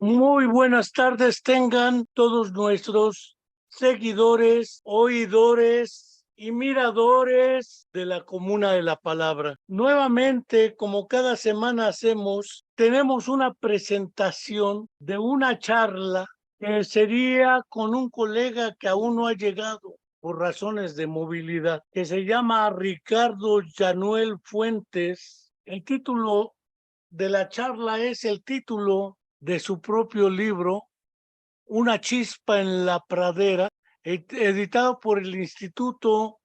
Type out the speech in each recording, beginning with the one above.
Muy buenas tardes tengan todos nuestros seguidores, oidores y miradores de la Comuna de la Palabra. Nuevamente, como cada semana hacemos, tenemos una presentación de una charla que sería con un colega que aún no ha llegado por razones de movilidad, que se llama Ricardo Yanuel Fuentes. El título de la charla es el título de su propio libro, Una chispa en la pradera, editado por el Instituto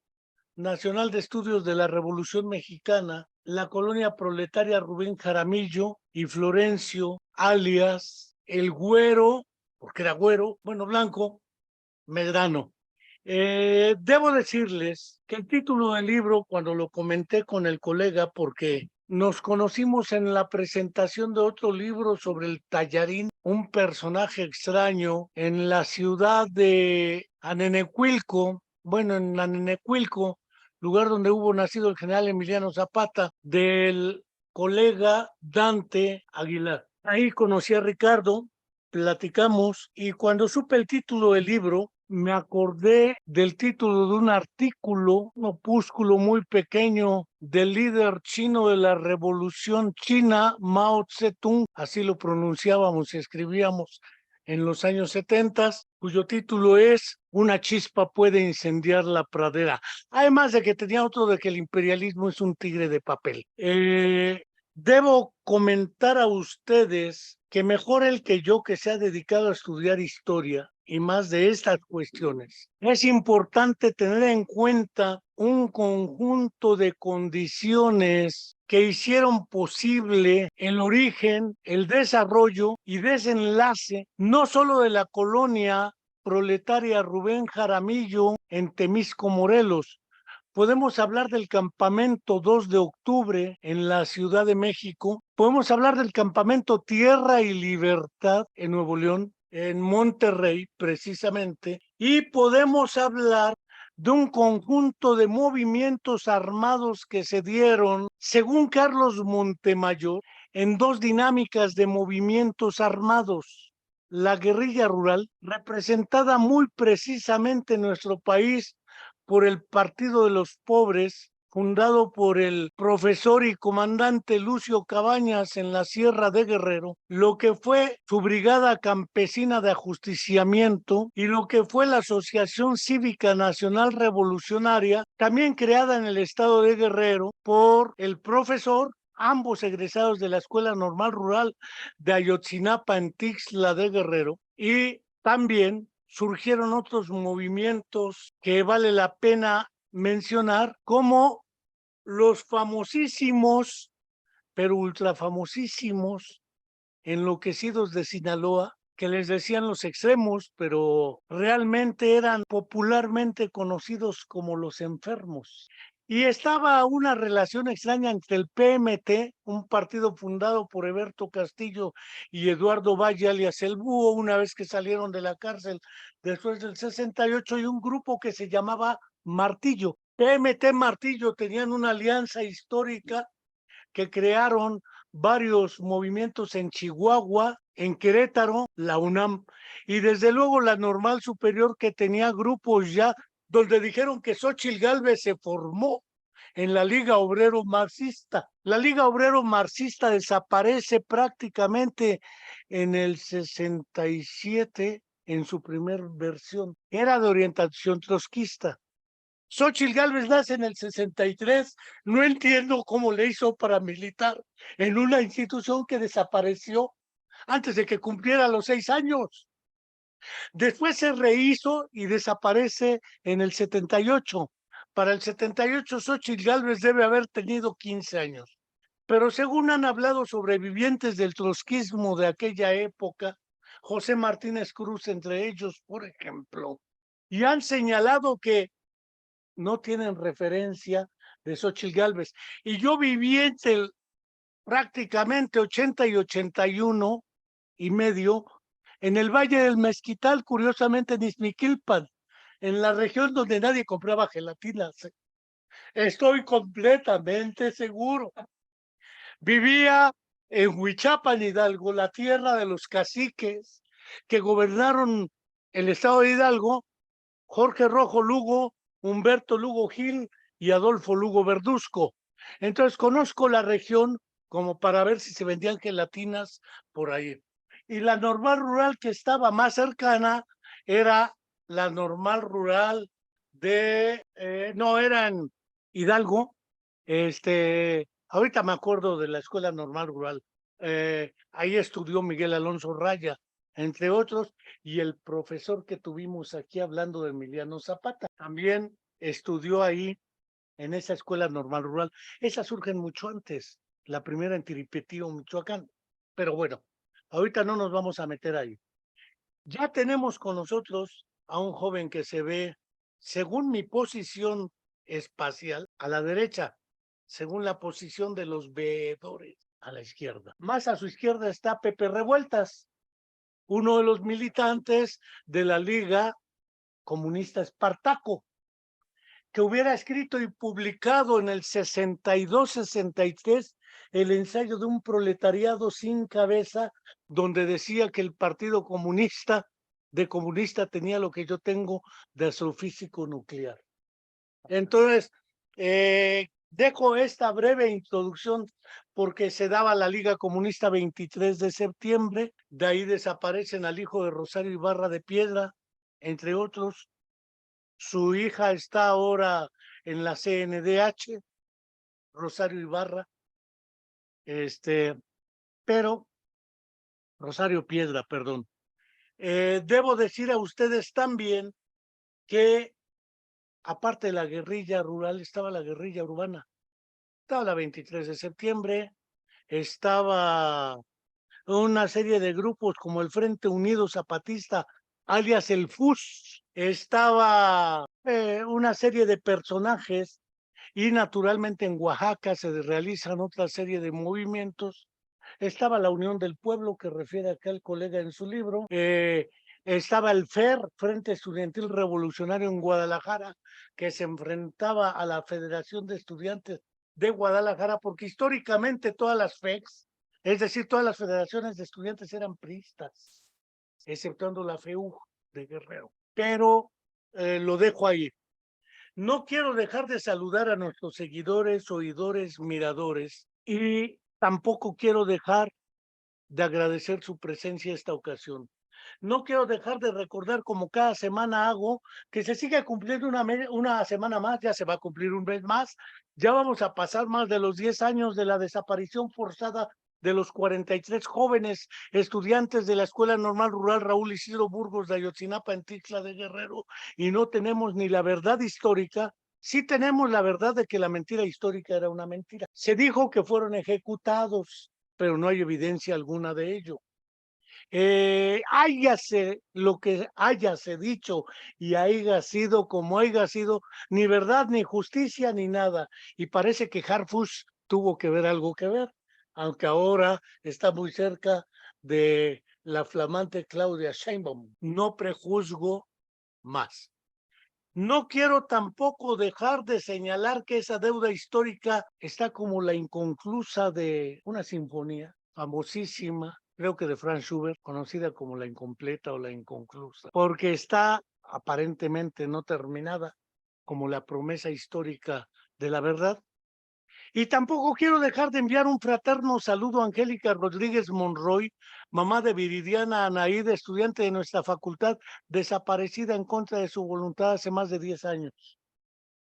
Nacional de Estudios de la Revolución Mexicana, la colonia proletaria Rubén Jaramillo y Florencio, alias El Güero, porque era güero, bueno, blanco, Medrano. Debo decirles que el título del libro, cuando lo comenté con el colega, porque nos conocimos en la presentación de otro libro sobre el tallarín, un personaje extraño en la ciudad de Anenecuilco, bueno, en Anenecuilco, lugar donde hubo nacido el general Emiliano Zapata, del colega Dante Aguilar. Ahí conocí a Ricardo, platicamos y cuando supe el título del libro, me acordé del título de un artículo, un opúsculo muy pequeño del líder chino de la Revolución China, Mao Zedong, así lo pronunciábamos y escribíamos en los años 70, cuyo título es Una chispa puede incendiar la pradera. Además de que tenía otro de que el imperialismo es un tigre de papel. Debo comentar a ustedes que mejor el que yo, que se ha dedicado a estudiar historia y más de estas cuestiones, es importante tener en cuenta un conjunto de condiciones que hicieron posible el origen, el desarrollo y desenlace no solo de la colonia proletaria Rubén Jaramillo en Temisco, Morelos. Podemos hablar del campamento 2 de octubre en la Ciudad de México. Podemos hablar del campamento Tierra y Libertad en Nuevo León, en Monterrey precisamente. Y podemos hablar de un conjunto de movimientos armados que se dieron, según Carlos Montemayor, en dos dinámicas de movimientos armados. La guerrilla rural, representada muy precisamente en nuestro país por el Partido de los Pobres, fundado por el profesor y comandante Lucio Cabañas en la Sierra de Guerrero, lo que fue su Brigada Campesina de Ajusticiamiento y lo que fue la Asociación Cívica Nacional Revolucionaria, también creada en el estado de Guerrero por el profesor, ambos egresados de la Escuela Normal Rural de Ayotzinapa en Tixla de Guerrero, y también surgieron otros movimientos que vale la pena mencionar, como los famosísimos, pero ultra famosísimos, enloquecidos de Sinaloa, que les decían los extremos, pero realmente eran popularmente conocidos como los enfermos. Y estaba una relación extraña entre el PMT, un partido fundado por Heberto Castillo y Eduardo Valle, alias El Búho, una vez que salieron de la cárcel después del 68, y un grupo que se llamaba Martillo. PMT Martillo tenían una alianza histórica que crearon varios movimientos en Chihuahua, en Querétaro, la UNAM, y desde luego la Normal Superior, que tenía grupos ya, donde dijeron que Xóchitl Gálvez se formó en la Liga Obrero Marxista. La Liga Obrero Marxista desaparece prácticamente en el 67 en su primer versión. Era de orientación trotskista. Xóchitl Gálvez nace en el 63, no entiendo cómo le hizo para militar en una institución que desapareció antes de que cumpliera los 6 años. Después se rehizo y desaparece en el 78. Para el 78, Xóchitl Gálvez debe haber tenido 15 años. Pero según han hablado sobrevivientes del trotskismo de aquella época, José Martínez Cruz entre ellos, por ejemplo, y han señalado que no tienen referencia de Xóchitl Gálvez. Y yo viví entre prácticamente 80 y 81 y medio en el Valle del Mezquital, curiosamente en Izmiquilpan, en la región donde nadie compraba gelatinas. Estoy completamente seguro. Vivía en Huichapan, Hidalgo, la tierra de los caciques que gobernaron el estado de Hidalgo, Jorge Rojo Lugo, Humberto Lugo Gil y Adolfo Lugo Verduzco. Entonces conozco la región como para ver si se vendían gelatinas por ahí. Y la normal rural que estaba más cercana era la normal rural no, era en Hidalgo. Ahorita me acuerdo de la escuela normal rural. Ahí estudió Miguel Alonso Raya, entre otros, y el profesor que tuvimos aquí hablando de Emiliano Zapata, también estudió ahí en esa escuela normal rural. Esas surgen mucho antes, la primera en Tiripetío, Michoacán. Pero bueno, ahorita no nos vamos a meter ahí. Ya tenemos con nosotros a un joven que se ve, según mi posición espacial, a la derecha, según la posición de los veedores, a la izquierda. Más a su izquierda está Pepe Revueltas, uno de los militantes de la Liga Comunista Espartaco, que hubiera escrito y publicado en el 62-63 el ensayo de un proletariado sin cabeza, donde decía que el Partido Comunista tenía lo que yo tengo de astrofísico nuclear. Entonces, dejo esta breve introducción porque se daba la Liga Comunista 23 de septiembre, de ahí desaparecen al hijo de Rosario Ibarra de Piedra, entre otros. Su hija está ahora en la CNDH, Rosario Ibarra, pero Rosario Piedra, perdón. Debo decir a ustedes también que aparte de la guerrilla rural, estaba la guerrilla urbana. Estaba la 23 de septiembre, estaba una serie de grupos como el Frente Unido Zapatista, alias el FUS, estaba una serie de personajes y naturalmente en Oaxaca se realizan otra serie de movimientos. Estaba la Unión del Pueblo, que refiere acá el colega en su libro. Estaba el FER, Frente Estudiantil Revolucionario en Guadalajara, que se enfrentaba a la Federación de Estudiantes de Guadalajara, porque históricamente todas las FECs, es decir, todas las federaciones de estudiantes eran priistas, exceptuando la FEU de Guerrero. Pero lo dejo ahí. No quiero dejar de saludar a nuestros seguidores, oidores, miradores, y tampoco quiero dejar de agradecer su presencia esta ocasión. No quiero dejar de recordar, como cada semana hago, que se sigue cumpliendo una semana más, ya se va a cumplir un mes más, ya vamos a pasar más de los 10 años de la desaparición forzada de los 43 jóvenes estudiantes de la Escuela Normal Rural Raúl Isidro Burgos de Ayotzinapa en Tixla de Guerrero, y no tenemos ni la verdad histórica. Sí tenemos la verdad de que la mentira histórica era una mentira. Se dijo que fueron ejecutados, pero no hay evidencia alguna de ello. Háyase lo que hayase dicho y haya sido como haya sido, ni verdad, ni justicia, ni nada. Y parece que Harfush tuvo que ver algo que ver, aunque ahora está muy cerca de la flamante Claudia Sheinbaum. No prejuzgo más. No quiero tampoco dejar de señalar que esa deuda histórica está como la inconclusa de una sinfonía famosísima, creo que de Franz Schubert, conocida como la incompleta o la inconclusa, porque está aparentemente no terminada, como la promesa histórica de la verdad. Y tampoco quiero dejar de enviar un fraterno saludo a Angélica Rodríguez Monroy, mamá de Viridiana Anaída, estudiante de nuestra facultad, desaparecida en contra de su voluntad hace más de 10 años.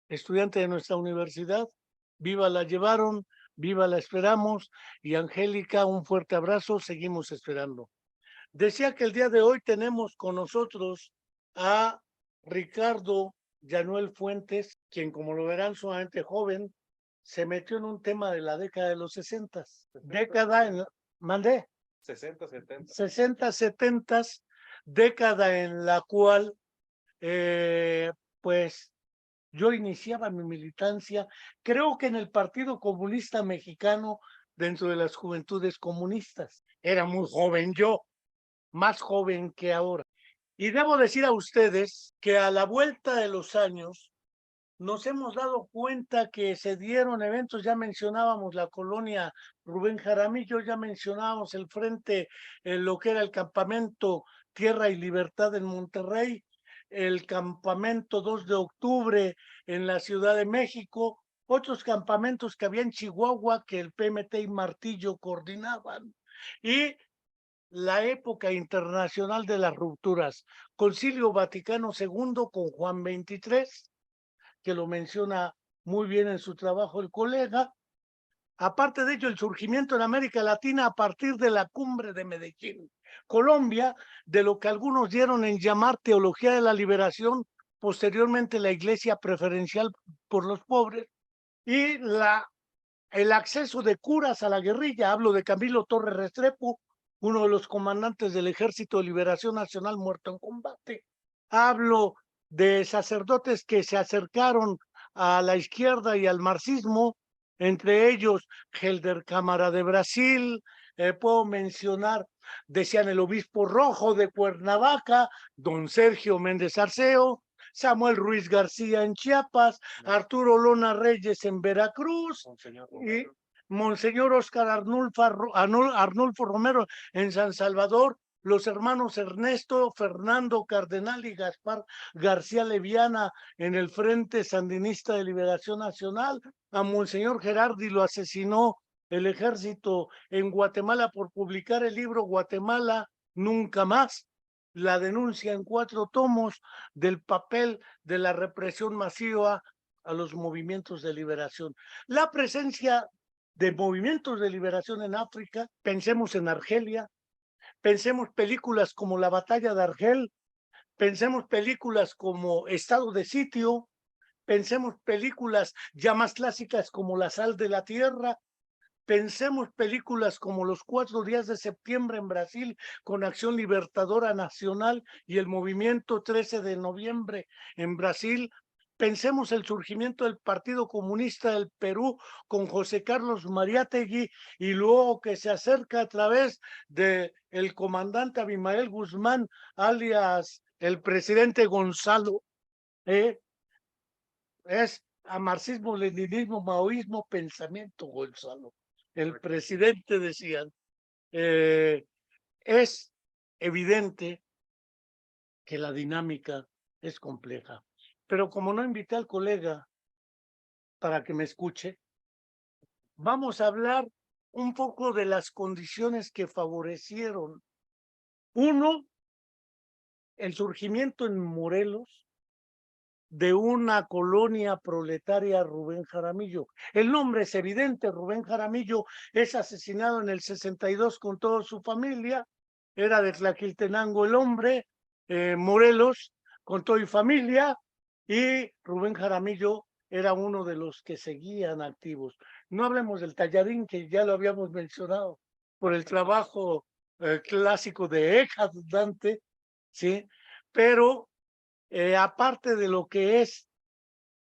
Estudiante de nuestra universidad, viva la llevaron, viva la esperamos, y Angélica, un fuerte abrazo, seguimos esperando. Decía que el día de hoy tenemos con nosotros a Ricardo Yanuel Fuentes, quien, como lo verán, sumamente joven, se metió en un tema de la década de los 60. Década en, mandé, 60, 70. 60, 70, década en la cual, pues, yo iniciaba mi militancia, creo que en el Partido Comunista Mexicano, dentro de las juventudes comunistas. Era muy joven yo, más joven que ahora. Y debo decir a ustedes que a la vuelta de los años, nos hemos dado cuenta que se dieron eventos, ya mencionábamos la colonia Rubén Jaramillo, ya mencionábamos el frente, lo que era el campamento Tierra y Libertad en Monterrey, el campamento 2 de octubre en la Ciudad de México, otros campamentos que había en Chihuahua que el PMT y Martillo coordinaban, y la época internacional de las rupturas, Concilio Vaticano II con Juan XXIII, que lo menciona muy bien en su trabajo el colega. Aparte de ello, el surgimiento en América Latina a partir de la cumbre de Medellín, Colombia, de lo que algunos dieron en llamar teología de la liberación, posteriormente la iglesia preferencial por los pobres, y el acceso de curas a la guerrilla. Hablo de Camilo Torres Restrepo, uno de los comandantes del Ejército de Liberación Nacional muerto en combate. Hablo de sacerdotes que se acercaron a la izquierda y al marxismo, entre ellos Helder Cámara de Brasil, puedo mencionar, decían el obispo rojo de Cuernavaca, don Sergio Méndez Arceo, Samuel Ruiz García en Chiapas, Arturo Lona Reyes en Veracruz, y Monseñor Oscar Arnulfo Romero en San Salvador, los hermanos Ernesto, Fernando Cardenal y Gaspar García Leviana en el Frente Sandinista de Liberación Nacional. A Monseñor Gerardi lo asesinó el ejército en Guatemala por publicar el libro Guatemala Nunca Más, la denuncia en 4 tomos del papel de la represión masiva a los movimientos de liberación. La presencia de movimientos de liberación en África, pensemos en Argelia, pensemos películas como La Batalla de Argel, pensemos películas como Estado de Sitio, pensemos películas ya más clásicas como La Sal de la Tierra, pensemos películas como Los 4 días de septiembre en Brasil con Acción Libertadora Nacional y el movimiento 13 de noviembre en Brasil. Pensemos el surgimiento del Partido Comunista del Perú con José Carlos Mariátegui y luego que se acerca a través de el comandante Abimael Guzmán, alias el presidente Gonzalo, es a marxismo, leninismo, maoísmo, pensamiento Gonzalo. El presidente decía, es evidente que la dinámica es compleja, pero como no invité al colega para que me escuche, vamos a hablar un poco de las condiciones que favorecieron. Uno, el surgimiento en Morelos de una colonia proletaria Rubén Jaramillo. El nombre es evidente, Rubén Jaramillo es asesinado en el 62 con toda su familia, era de Tlaquiltenango el hombre, Morelos con toda su familia, y Rubén Jaramillo era uno de los que seguían activos. No hablemos del Tallarín, que ya lo habíamos mencionado, por el trabajo clásico de Eckhart Dante, ¿sí? Pero aparte de lo que es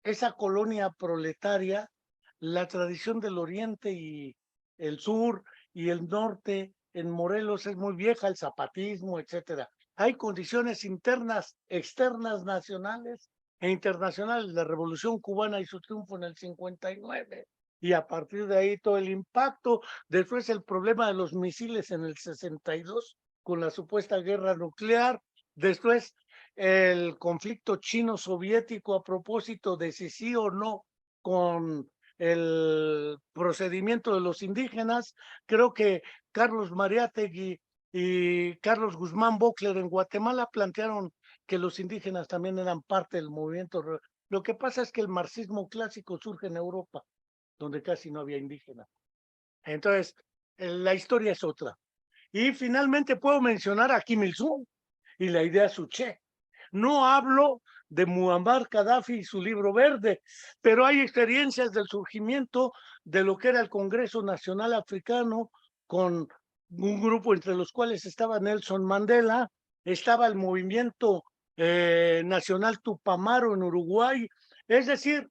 esa colonia proletaria, la tradición del oriente y el sur y el norte en Morelos es muy vieja, el zapatismo, etcétera. Hay condiciones internas, externas, nacionales e internacionales, la Revolución Cubana y su triunfo en el 59, y a partir de ahí todo el impacto, después el problema de los misiles en el 62 con la supuesta guerra nuclear, después el conflicto chino-soviético a propósito de si sí o no con el procedimiento de los indígenas. Creo que Carlos Mariátegui y Carlos Guzmán Bockler en Guatemala plantearon que los indígenas también eran parte del movimiento. Lo que pasa es que el marxismo clásico surge en Europa, donde casi no había indígenas. Entonces, la historia es otra. Y finalmente puedo mencionar a Kim Il-sung y la idea Suché. No hablo de Muammar Gaddafi y su libro verde, pero hay experiencias del surgimiento de lo que era el Congreso Nacional Africano, con un grupo entre los cuales estaba Nelson Mandela, estaba el movimiento nacional Tupamaro en Uruguay, es decir,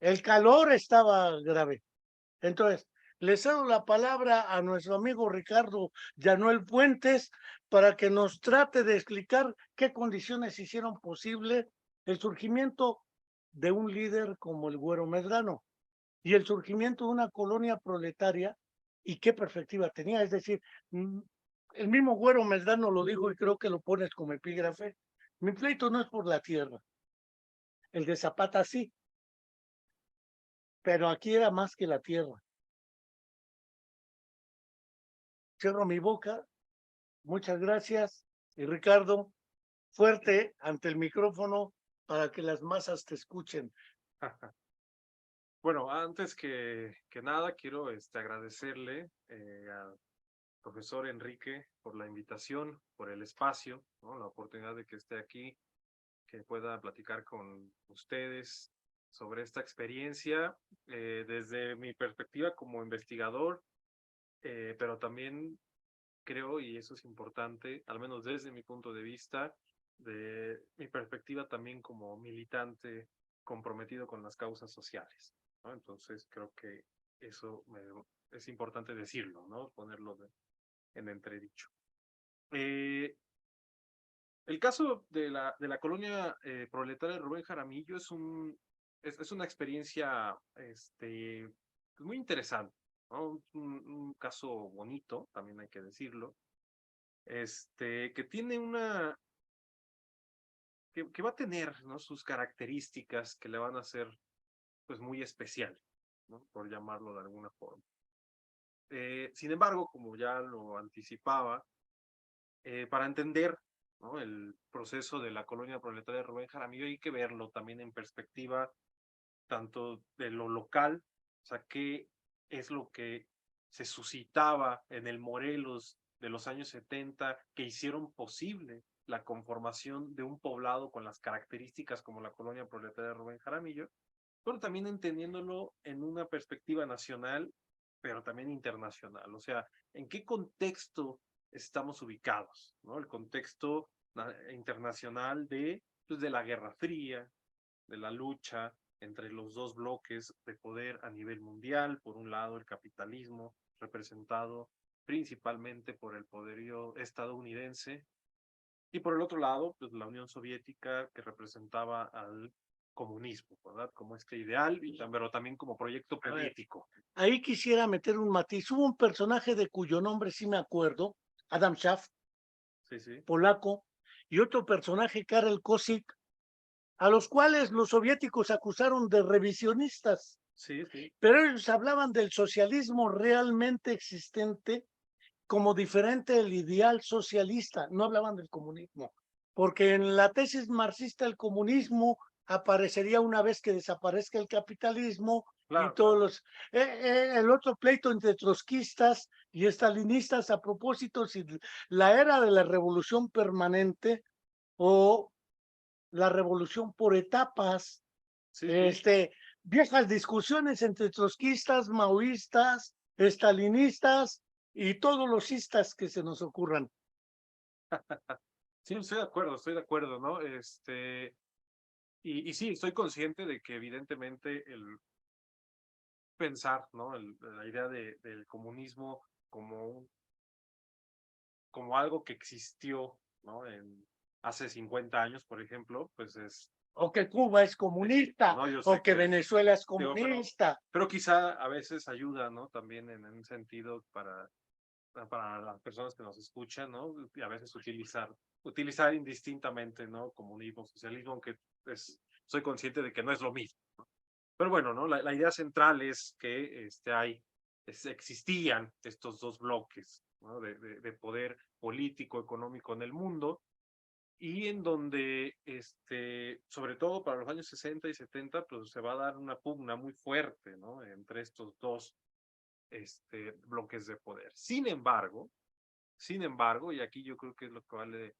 el calor estaba grave. Entonces, le cedo la palabra a nuestro amigo Ricardo Llanuel Puentes para que nos trate de explicar qué condiciones hicieron posible el surgimiento de un líder como el Güero Medrano y el surgimiento de una colonia proletaria y qué perspectiva tenía. Es decir, el mismo Güero Medrano lo dijo y creo que lo pones como epígrafe. Mi pleito no es por la tierra, el de Zapata sí, pero aquí era más que la tierra. Cierro mi boca, muchas gracias y Ricardo, fuerte ante el micrófono para que las masas te escuchen. Bueno, antes que nada, quiero agradecerle al profesor Enrique por la invitación, por el espacio, ¿no? La oportunidad de que esté aquí, que pueda platicar con ustedes sobre esta experiencia desde mi perspectiva como investigador, pero también creo, y eso es importante, al menos desde mi punto de vista, de mi perspectiva también como militante comprometido con las causas sociales, ¿no? Entonces creo que eso es importante decirlo, ¿no? Ponerlo en entredicho. El caso de la colonia proletaria de Rubén Jaramillo es una experiencia muy interesante, ¿no? Un caso bonito, también hay que decirlo, que tiene que va a tener, ¿no? Sus características que le van a hacer pues muy especial, ¿no? Por llamarlo de alguna forma. Sin embargo, como ya lo anticipaba, para entender, ¿no? El proceso de la colonia proletaria de Rubén Jaramillo hay que verlo también en perspectiva tanto de lo local, o sea, qué es lo que se suscitaba en el Morelos de los años 70 que hicieron posible la conformación de un poblado con las características como la colonia proletaria de Rubén Jaramillo, pero también entendiéndolo en una perspectiva nacional, pero también internacional. O sea, ¿en qué contexto estamos ubicados? ¿No? El contexto internacional pues, de la Guerra Fría, de la lucha entre los dos bloques de poder a nivel mundial. Por un lado, el capitalismo, representado principalmente por el poderío estadounidense, y por el otro lado, pues la Unión Soviética, que representaba al comunismo, ¿verdad? Como ideal, pero también como proyecto político. Ahí quisiera meter un matiz. Hubo un personaje de cuyo nombre sí me acuerdo, Adam Schaff, Sí, sí. polaco, y otro personaje, Karel Kosik, a los cuales los soviéticos acusaron de revisionistas. Sí, sí. Pero ellos hablaban del socialismo realmente existente como diferente del ideal socialista, no hablaban del comunismo, porque en la tesis marxista el comunismo aparecería una vez que desaparezca el capitalismo. Claro, Y todos claro. los el otro pleito entre trotskistas y estalinistas a propósito si la era de la revolución permanente o la revolución por etapas, Sí, sí. viejas discusiones entre trotskistas, maoístas, estalinistas y todos los istas que se nos ocurran. Sí, estoy de acuerdo, ¿no? Y sí, estoy consciente de que evidentemente el pensar, ¿no? La idea del comunismo como, como algo que existió, ¿no? Hace 50 años, por ejemplo, pues O que Cuba es comunista, no, yo o sé que que, Venezuela es digo, comunista. pero quizá a veces ayuda, ¿no? También en un sentido para las personas que nos escuchan, ¿no? Y a veces utilizar indistintamente, ¿no? Comunismo, socialismo, aunque pues, soy consciente de que no es lo mismo, ¿no? Pero bueno, ¿no? La idea central es que existían estos dos bloques, ¿no? De poder político, económico en el mundo, y en donde, sobre todo para los años 60 y 70, pues se va a dar una pugna muy fuerte, ¿no? Entre estos dos bloques de poder. Sin embargo, y aquí yo creo que es lo que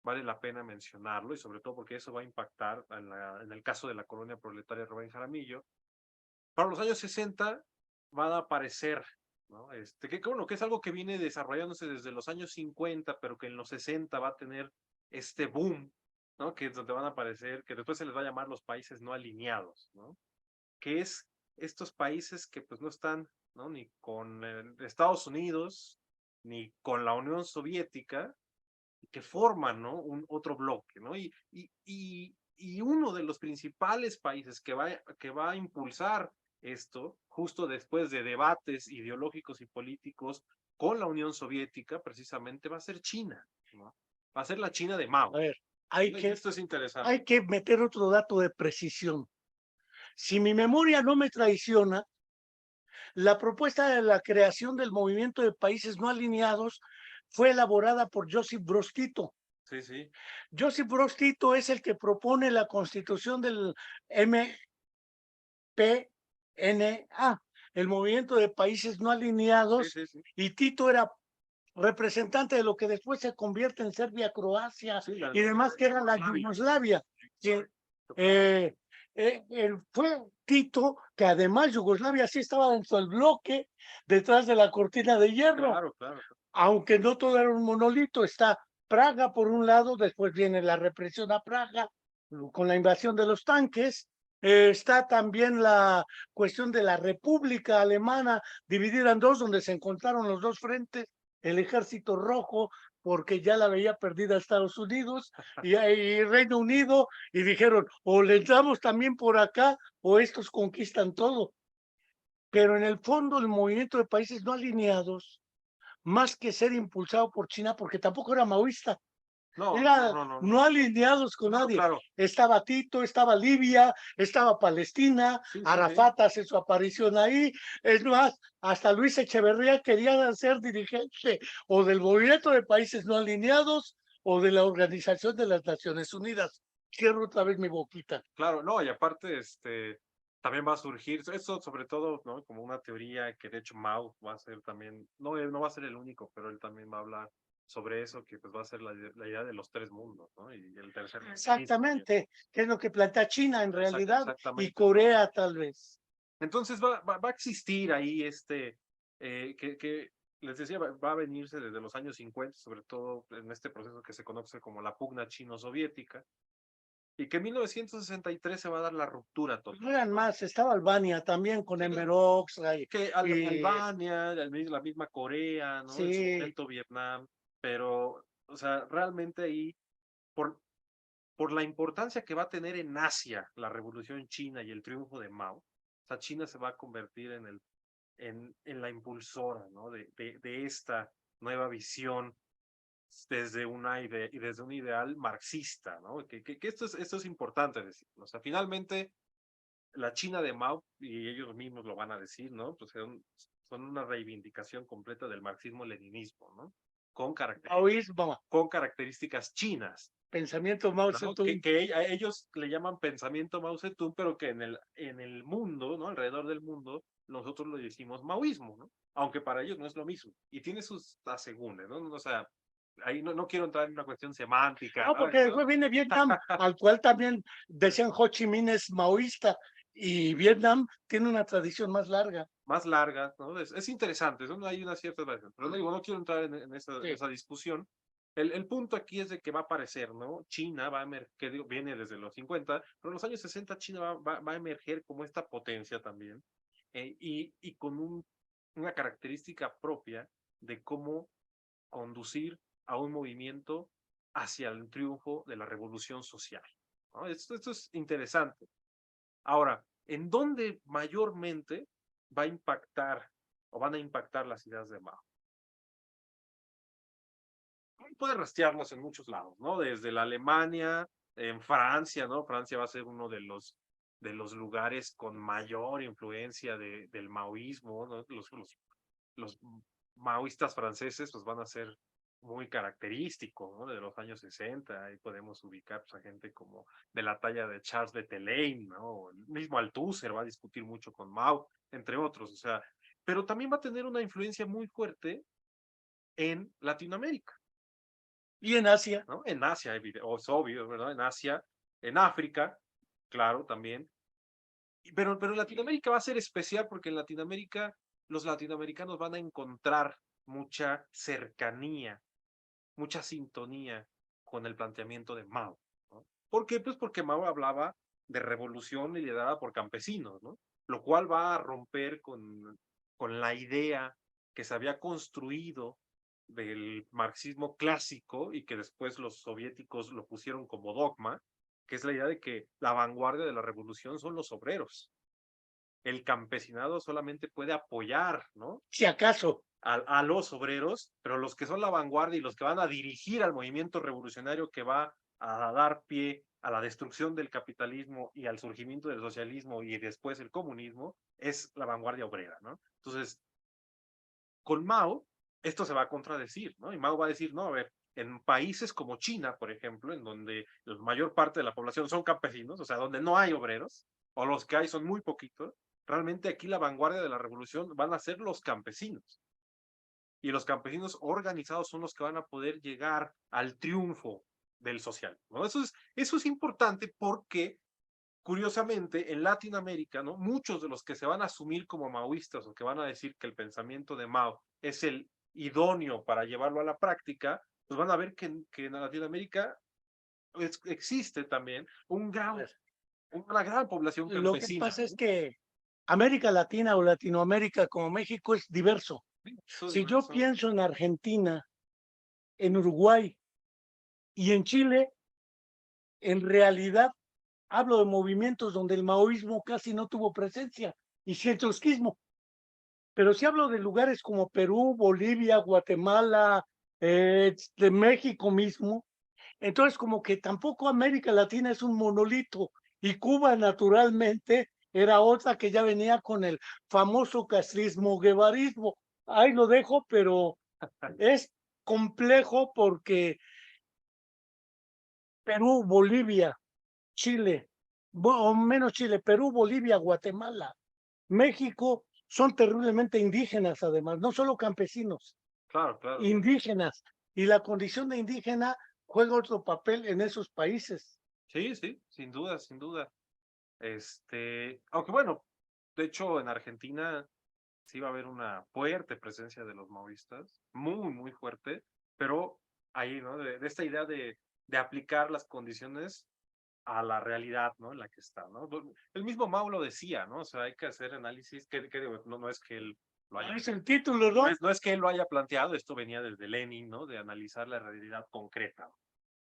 vale la pena mencionarlo, y sobre todo porque eso va a impactar en el caso de la colonia proletaria Rubén Jaramillo, para los años 60 va a aparecer, ¿no? Bueno, que es algo que viene desarrollándose desde los años 50, pero que en los 60 va a tener este boom, ¿no? Que es donde van a aparecer, que después se les va a llamar los países no alineados, ¿no? Que es estos países que pues no están, ¿no? Ni con Estados Unidos, ni con la Unión Soviética, que forman, ¿no? Un otro bloque, ¿no? Y y uno de los principales países que va a impulsar esto, justo después de debates ideológicos y políticos con la Unión Soviética, precisamente va a ser China, ¿no? Va a ser la China de Mao. A ver, Esto es interesante. hay que meter otro dato de precisión. Si mi memoria no me traiciona, la propuesta de la creación del movimiento de países no alineados fue elaborada por Josip Broz Tito. Sí, sí. Josip Broz Tito es el que propone la constitución del MPNA, el movimiento de países no alineados, Sí, sí, sí. y Tito era representante de lo que después se convierte en Serbia, Croacia Sí, y demás, que era la Yugoslavia. Fue Tito, que además Yugoslavia sí estaba dentro del bloque, detrás de la cortina de hierro, claro, claro. aunque no todo era un monolito. Está Praga por un lado, después viene la represión a Praga con la invasión de los tanques. Está también la cuestión de la República Alemana dividida en dos, donde se encontraron los dos frentes, el Ejército Rojo, porque ya la veía perdida Estados Unidos y Reino Unido, y dijeron, o le damos también por acá, o estos conquistan todo. Pero en el fondo el movimiento de países no alineados, más que ser impulsado por China, porque tampoco era maoísta, era no alineados con nadie. Claro. Estaba Tito, estaba Libia, estaba Palestina, Sí, sí, Arafat hace su aparición ahí. Es más, hasta Luis Echeverría quería ser dirigente o del movimiento de países no alineados o de la Organización de las Naciones Unidas. Cierro otra vez mi boquita. Claro, no, y aparte, también va a surgir, eso sobre todo, ¿no? Como una teoría que de hecho Mao va a ser también, no va a ser el único, pero él también va a hablar sobre eso, que pues va a ser la idea de los tres mundos, ¿no? Y el tercer mundo. Exactamente, que es lo que plantea China en realidad y Exactamente. Corea tal vez. Entonces va a existir ahí que les decía, va a venirse desde los años 50, sobre todo en este proceso que se conoce como la pugna chino-soviética, y que en 1963 se va a dar la ruptura total. No eran más, estaba Albania también con Enver Hoxha Que Albania, la misma Corea, ¿no? En su sí, momento Vietnam, pero, o sea, realmente ahí, por la importancia que va a tener en Asia la revolución china y el triunfo de Mao, o sea, China se va a convertir en la impulsora, ¿no? De esta nueva visión desde desde un ideal marxista, ¿no? Que esto es importante decirlo. O sea, finalmente la China de Mao, y ellos mismos lo van a decir, ¿no? Pues son una reivindicación completa del marxismo-leninismo, ¿no? maoísmo, Con características chinas, pensamiento Mao ¿no? Zedong. A ellos le llaman pensamiento Mao Zedong, pero que en el mundo, ¿no? Alrededor del mundo, nosotros lo decimos maoísmo, ¿no? Aunque para ellos no es lo mismo. Y tiene sus asegúnes, ¿no? O sea, ahí no quiero entrar en una cuestión semántica. No, porque después viene Vietnam, al cual también decían Ho Chi Minh es maoísta, y Vietnam tiene una tradición más larga. Más largas, ¿no? Es interesante, ¿no? Hay una cierta variación, pero digo, no quiero entrar en esa discusión. El punto aquí es de que va a aparecer, ¿no? China va a emerger, que digo, viene desde los 50, pero en los años 60 China va a emerger como esta potencia también, y con una característica propia de cómo conducir a un movimiento hacia el triunfo de la revolución social, ¿no? Esto es interesante. Ahora, ¿en dónde mayormente va a impactar o van a impactar las ideas de Mao? Puede rastrearlos en muchos lados, ¿no? Desde la Alemania, en Francia, ¿no? Francia va a ser uno de los lugares con mayor influencia del maoísmo, ¿no? Los maoístas franceses pues van a ser muy característicos, ¿no? De los años 60, ahí podemos ubicar pues, a gente como de la talla de Charles de Telaine, ¿no? El mismo Althusser va a discutir mucho con Mao, entre otros, o sea, pero también va a tener una influencia muy fuerte en Latinoamérica, Y en Asia, ¿no? En Asia, es obvio, ¿verdad? En Asia, en África, claro, también. Pero en Latinoamérica va a ser especial porque en Latinoamérica los latinoamericanos van a encontrar mucha cercanía, mucha sintonía con el planteamiento de Mao, ¿no? ¿Por qué? Pues porque Mao hablaba de revolución liderada por campesinos, ¿no? Lo cual va a romper con la idea que se había construido del marxismo clásico y que después los soviéticos lo pusieron como dogma, que es la idea de que la vanguardia de la revolución son los obreros. El campesinado solamente puede apoyar, ¿no?, Si acaso, a los obreros, pero los que son la vanguardia y los que van a dirigir al movimiento revolucionario que va a dar pie a la destrucción del capitalismo y al surgimiento del socialismo y después el comunismo, es la vanguardia obrera, ¿no? Entonces, con Mao, esto se va a contradecir, ¿no? Y Mao va a decir, no, a ver, en países como China, por ejemplo, en donde la mayor parte de la población son campesinos, o sea, donde no hay obreros, o los que hay son muy poquitos, realmente aquí la vanguardia de la revolución van a ser los campesinos. Y los campesinos organizados son los que van a poder llegar al triunfo del social, ¿no? Eso es importante porque, curiosamente, en Latinoamérica, ¿no?, muchos de los que se van a asumir como maoístas o que van a decir que el pensamiento de Mao es el idóneo para llevarlo a la práctica, pues van a ver que en Latinoamérica existe también una gran población lo que campesina, pasa es ¿no? que América Latina o Latinoamérica como México es diverso. Eso es Si yo diverso. pienso en Argentina, en Uruguay y en Chile, en realidad hablo de movimientos donde el maoísmo casi no tuvo presencia y sí el trotskismo. Pero si hablo de lugares como Perú, Bolivia, Guatemala, de México mismo, entonces como que tampoco América Latina es un monolito y Cuba naturalmente era otra que ya venía con el famoso castrismo guevarismo. Ahí lo dejo, pero es complejo porque Perú, Bolivia, Chile, o menos Chile, Perú, Bolivia, Guatemala, México son terriblemente indígenas además, no solo campesinos, Claro, claro. indígenas. Y la condición de indígena juega otro papel en esos países. Sí, sí, sin duda, sin duda. Aunque bueno, de hecho en Argentina sí va a haber una fuerte presencia de los maoístas, muy, muy fuerte, pero ahí, ¿no? De esta idea de aplicar las condiciones a la realidad, ¿no?, en la que está, ¿no? El mismo Mao lo decía, ¿no? O sea, hay que hacer análisis, que digo, no, no es que él lo haya, Es el título, no ¿no? es, no es que él lo haya planteado, esto venía desde Lenin, ¿no? De analizar la realidad concreta.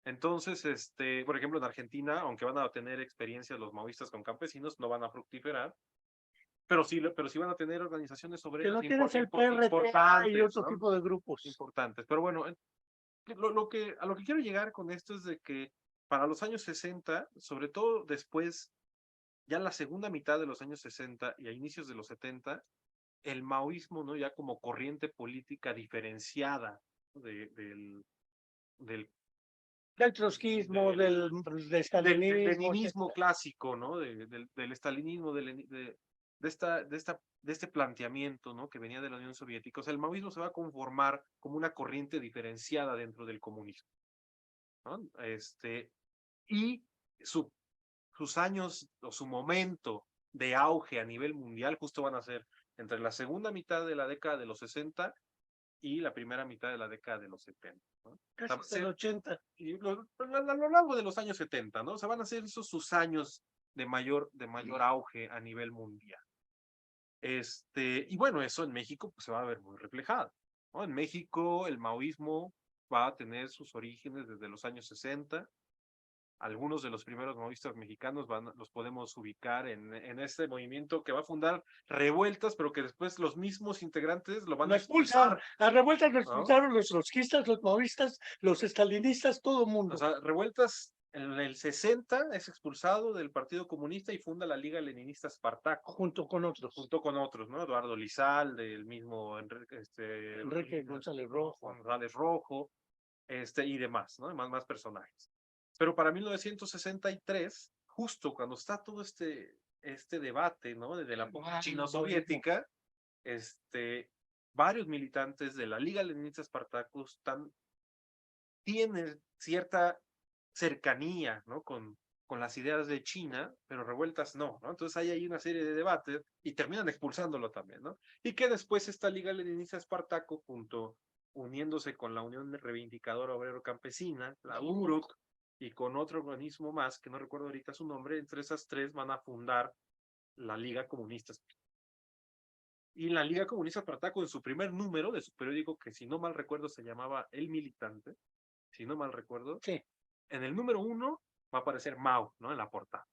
Entonces, por ejemplo, en Argentina, aunque van a tener experiencias los maoístas con campesinos, no van a fructificar, pero sí van a tener organizaciones Que obreras no tienes el PRTA y importantes, otro ¿no? tipo de grupos. Importantes. Pero bueno, a lo que quiero llegar con esto es de que para los años 60, sobre todo después, ya en la segunda mitad de los años 60 y a inicios de los 70, el maoísmo, ¿no?, ya como corriente política diferenciada, ¿no?, del Del trotskismo, del, del del stalinismo, leninismo etcétera. clásico, ¿no? Del estalinismo, de este planteamiento, ¿no?, que venía de la Unión Soviética. O sea, el maoísmo se va a conformar como una corriente diferenciada dentro del comunismo, ¿no? Y su, sus años o su momento de auge a nivel mundial justo van a ser entre la segunda mitad de la década de los 60 y la primera mitad de la década de los 70, ¿no? O sea, Casi va a hasta el ser 80. y a lo largo de los años 70, ¿no? O sea, van a ser esos sus años de mayor auge a nivel mundial. Y bueno, eso en México pues, se va a ver muy reflejado, ¿no? En México el maoísmo va a tener sus orígenes desde los años 60. Algunos de los primeros maoístas mexicanos los podemos ubicar en este movimiento que va a fundar revueltas, pero que después los mismos integrantes lo van Lo a expulsan. expulsar, Las revueltas lo ¿no? expulsaron los trotskistas, los maoístas, los estalinistas, todo el O mundo, sea, revueltas en el 60 es expulsado del Partido Comunista y funda la Liga Leninista Espartaco, junto con otros. junto con otros, ¿no? Eduardo Lizalde, el mismo Enrique González Rojo. González Rojo, y demás, ¿no? Más personajes. Pero para 1963, justo cuando está todo este debate, ¿no? De la chino-soviética, varios militantes de la Liga Leninista Espartaco tienen cierta cercanía, ¿no? Con las ideas de China, pero revueltas no, ¿no? Entonces hay ahí una serie de debates y terminan expulsándolo también, ¿no? Y que después esta Liga Leninista Espartaco, uniéndose con la Unión Reivindicadora Obrero Campesina, la UROC, y con otro organismo más, que no recuerdo ahorita su nombre, entre esas tres van a fundar la Liga Comunista. Y la Liga Comunista Espartaco, en su primer número de su periódico, que si no mal recuerdo se llamaba El Militante, si no mal recuerdo, Sí. en el número 1 va a aparecer Mao, ¿no? En la portada.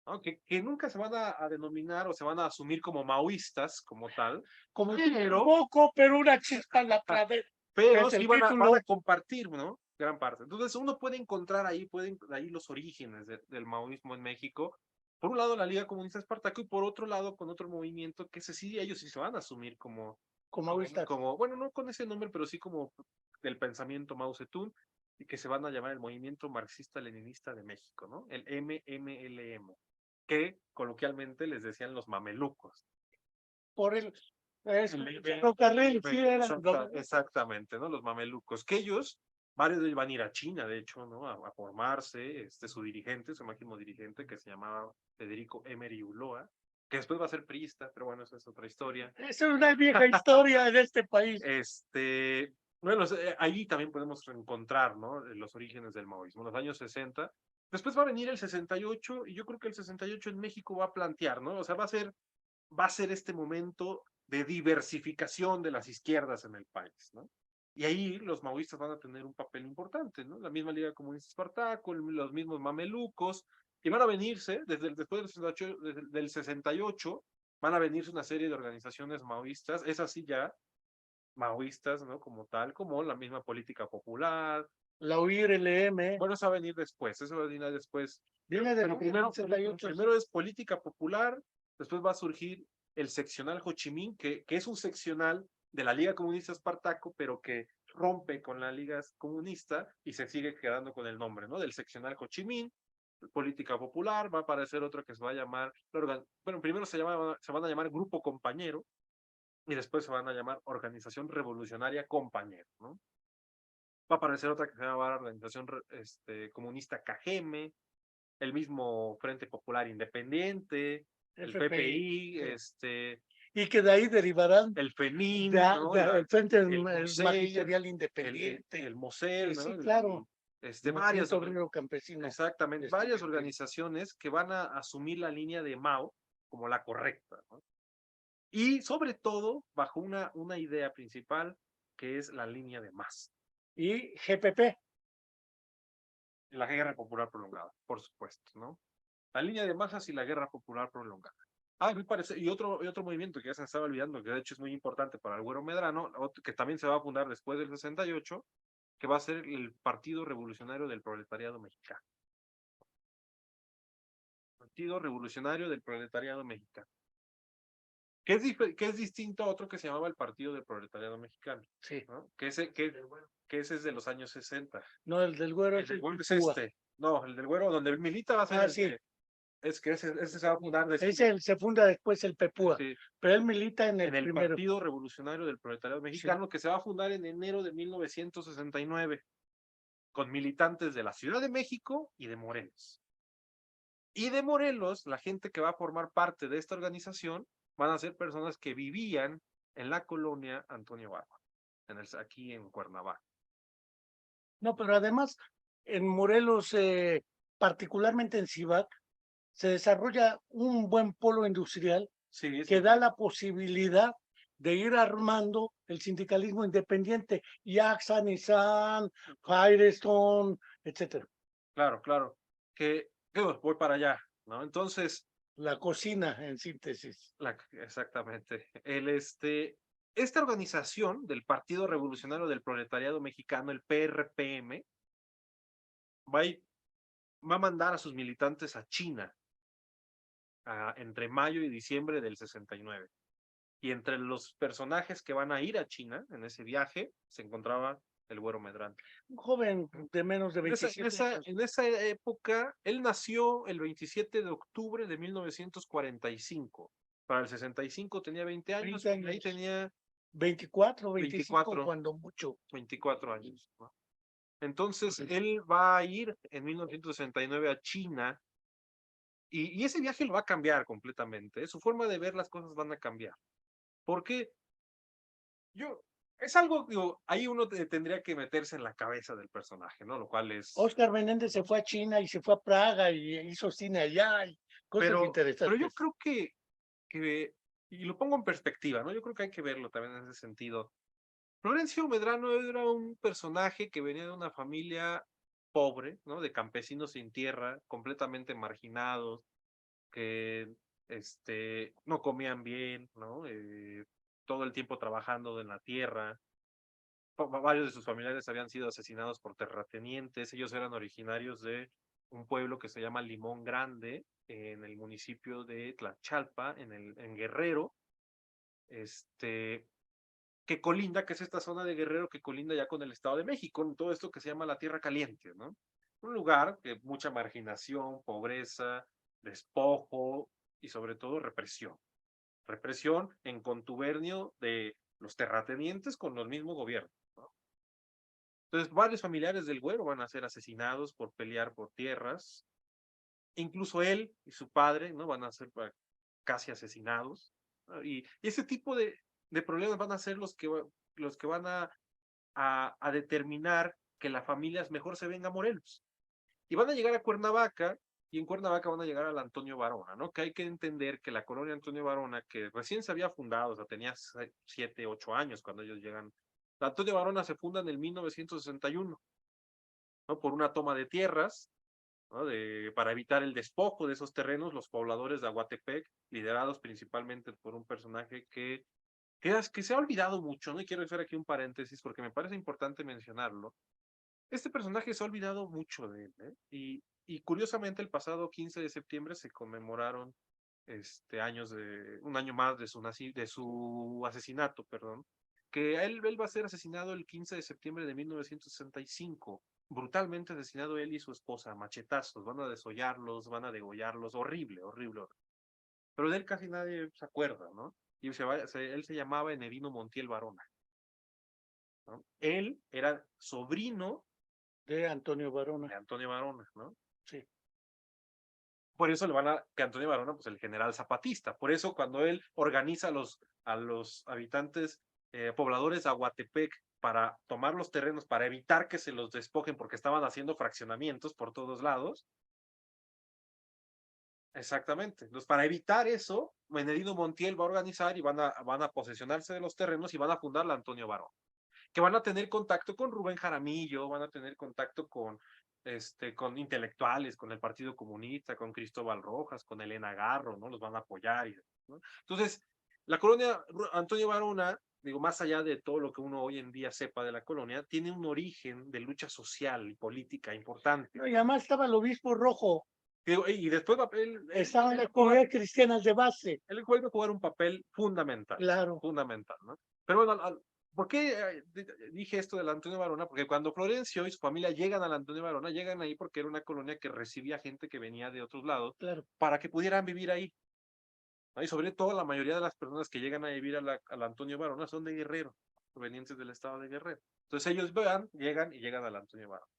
¿No? Que nunca se van a denominar o se van a asumir como maoístas como tal, Como pero, poco, pero una chispa en la pradera. pero Es el sí van título. a compartir, ¿no? Gran parte. Entonces uno puede encontrar ahí, ahí los orígenes del maoísmo en México. Por un lado la Liga Comunista Espartaco y por otro lado con otro movimiento que ese sí, ellos sí se van a asumir Como maoístas. bueno, no con ese nombre, pero sí como del pensamiento Mao Zedong y que se van a llamar el Movimiento Marxista-Leninista de México, ¿no? El MMLM, que coloquialmente les decían los mamelucos. Por el ferrocarril, sí era. Exactamente, ¿no? Los mamelucos, que ellos, varios de ellos van a ir a China, de hecho, ¿no? A formarse, su dirigente, su máximo dirigente, que se llamaba Federico Emery Ulloa, que después va a ser priista, pero bueno, esa es otra historia. Es una vieja historia en este país. Bueno, ahí también podemos encontrar, ¿no? Los orígenes del maoísmo, los años 60. Después va a venir el 68 y yo creo que el 68 en México va a plantear, ¿no? O sea, va a ser este momento de diversificación de las izquierdas en el país, ¿no? Y ahí los maoístas van a tener un papel importante, ¿no? La misma Liga Comunista Espartaco, los mismos mamelucos, y van a venirse, después del 68, van a venirse una serie de organizaciones maoístas, es así ya, maoístas, ¿no? Como tal, como la misma Política Popular. La UIR-LM. Bueno, eso va a venir después, eso va a venir después. Viene de Pero primero es Política Popular, después va a surgir el seccional Ho Chi Minh, que es un seccional de la Liga Comunista Espartaco, pero que rompe con la Liga Comunista y se sigue quedando con el nombre, ¿no? Del seccional Ho Chi Minh, Política Popular, va a aparecer otro que se va a llamar, bueno, primero se van a llamar Grupo Compañero y después se van a llamar Organización Revolucionaria Compañero, ¿no? Va a aparecer otra que se llama Organización Comunista Cajeme, el mismo Frente Popular Independiente, el PPI, y que de ahí derivarán el FENIN, ¿no? el Frente el MOSER, Magisterial Independiente. el MOSER, ¿no? Sí, claro. Varias, Campesino. exactamente, varias organizaciones que van a asumir la línea de Mao como la correcta, ¿no? Y sobre todo bajo una idea principal que es la línea de Mas. Y GPP. La Guerra Popular Prolongada, por supuesto, ¿no? La línea de masas y la Guerra Popular Prolongada. Me parece, y otro movimiento que ya se me estaba olvidando, que de hecho es muy importante para el Güero Medrano, que también se va a fundar después del 68, que va a ser el Partido Revolucionario del Proletariado Mexicano. Partido Revolucionario del Proletariado Mexicano. Que es distinto a otro que se llamaba el Partido del Proletariado Mexicano. Sí. ¿No? Que ese es de los años 60. No, el del Güero es No, el del Güero, donde milita va a ser sí. Es que ese se va a fundar después. Se funda después el PEPUA, sí. Pero él milita en el primero. Partido Revolucionario del Proletariado Mexicano, sí. Que se va a fundar en enero de 1969, con militantes de la Ciudad de México y de Morelos. Y de Morelos, la gente que va a formar parte de esta organización van a ser personas que vivían en la colonia Antonio Barba, aquí en Cuernavaca. No, pero además, en Morelos, particularmente en Cibac, se desarrolla un buen polo industrial que da la posibilidad de ir armando el sindicalismo independiente, Yaxa, Nissan, Firestone, etcétera. Claro, que voy para allá, ¿no? Entonces, la cocina, en síntesis. Exactamente. Esta organización del Partido Revolucionario del Proletariado Mexicano, el PRPM, va a mandar a sus militantes a China entre mayo y diciembre del 69. Y entre los personajes que van a ir a China en ese viaje se encontraba el Güero Medrano. Un joven de menos de 27 años. En esa época, él nació el 27 de octubre de 1945. Para el 65 tenía 20 años. Ahí tenía 24, 25, cuando mucho. 24 años, ¿no? Entonces, él va a ir en 1969 a China y ese viaje lo va a cambiar completamente. Su forma de ver las cosas van a cambiar. Porque es algo, ahí uno tendría que meterse en la cabeza del personaje, ¿no? Lo cual es... Oscar Menéndez se fue a China y se fue a Praga y hizo cine allá y cosas interesantes. Pero yo creo que, y lo pongo en perspectiva, ¿no? Yo creo que hay que verlo también en ese sentido. Florencio Medrano era un personaje que venía de una familia pobre, ¿no? De campesinos sin tierra, completamente marginados, que no comían bien, ¿no? Todo el tiempo trabajando en la tierra. Varios de sus familiares habían sido asesinados por terratenientes. Ellos eran originarios de un pueblo que se llama Limón Grande, en el municipio de Tlaxcalpa, en Guerrero, que colinda, que es esta zona de Guerrero que colinda ya con el Estado de México, en todo esto que se llama la Tierra Caliente, ¿no? Un lugar de mucha marginación, pobreza, despojo y sobre todo represión. Represión en contubernio de los terratenientes con los mismos gobiernos, ¿no? Entonces, varios familiares del Güero van a ser asesinados por pelear por tierras. Incluso él y su padre, ¿no? Van a ser casi asesinados, ¿no? Y ese tipo de problemas van a ser los que van a determinar que la familia mejor se venga a Morelos. Y van a llegar a Cuernavaca, y en Cuernavaca van a llegar al Antonio Varona, ¿no? Que hay que entender que la colonia Antonio Varona, que recién se había fundado, o sea, tenía 7, 8 años cuando ellos llegan. La Antonio Varona se funda en el 1961, ¿no? Por una toma de tierras, ¿no? Para evitar el despojo de esos terrenos, los pobladores de Aguatepec, liderados principalmente por un personaje que se ha olvidado mucho, ¿no? Y quiero hacer aquí un paréntesis porque me parece importante mencionarlo. Este personaje se ha olvidado mucho de él, ¿eh? Y curiosamente el pasado 15 de septiembre se conmemoraron un año más de su asesinato, perdón, que él va a ser asesinado el 15 de septiembre de 1965, brutalmente asesinado él y su esposa, a machetazos, van a desollarlos, van a degollarlos, horrible, horrible, horrible. Pero de él casi nadie se acuerda, ¿no? Y él se llamaba Enerino Montiel Varona, ¿no? Él era sobrino de Antonio Varona. de Antonio Varona, ¿no? Sí. Por eso que Antonio Varona, pues el general zapatista. Por eso cuando él organiza a los habitantes pobladores de Aguatepec para tomar los terrenos, para evitar que se los despojen porque estaban haciendo fraccionamientos por todos lados. Exactamente. Entonces, para evitar eso, Benedito Montiel va a organizar y van a posesionarse de los terrenos y van a fundar la Antonio Varona, que van a tener contacto con Rubén Jaramillo, van a tener contacto con intelectuales, con el Partido Comunista, con Cristóbal Rojas, con Elena Garro, ¿no? Los van a apoyar. ¿No? Entonces, la colonia Antonio Varona, digo, más allá de todo lo que uno hoy en día sepa de la colonia, tiene un origen de lucha social y política importante. No, y además estaba el obispo rojo. Y después estaban las comunidades cristianas de base. Él vuelve a jugar un papel fundamental. Claro. Fundamental, ¿no? Pero bueno, ¿por qué dije esto del Antonio Varona? Porque cuando Florencio y su familia llegan al Antonio Varona, llegan ahí porque era una colonia que recibía gente que venía de otros lados, claro, para que pudieran vivir ahí, ¿no? Y sobre todo la mayoría de las personas que llegan a vivir al Antonio Varona son de Guerrero, provenientes del estado de Guerrero. Entonces ellos llegan al Antonio Varona.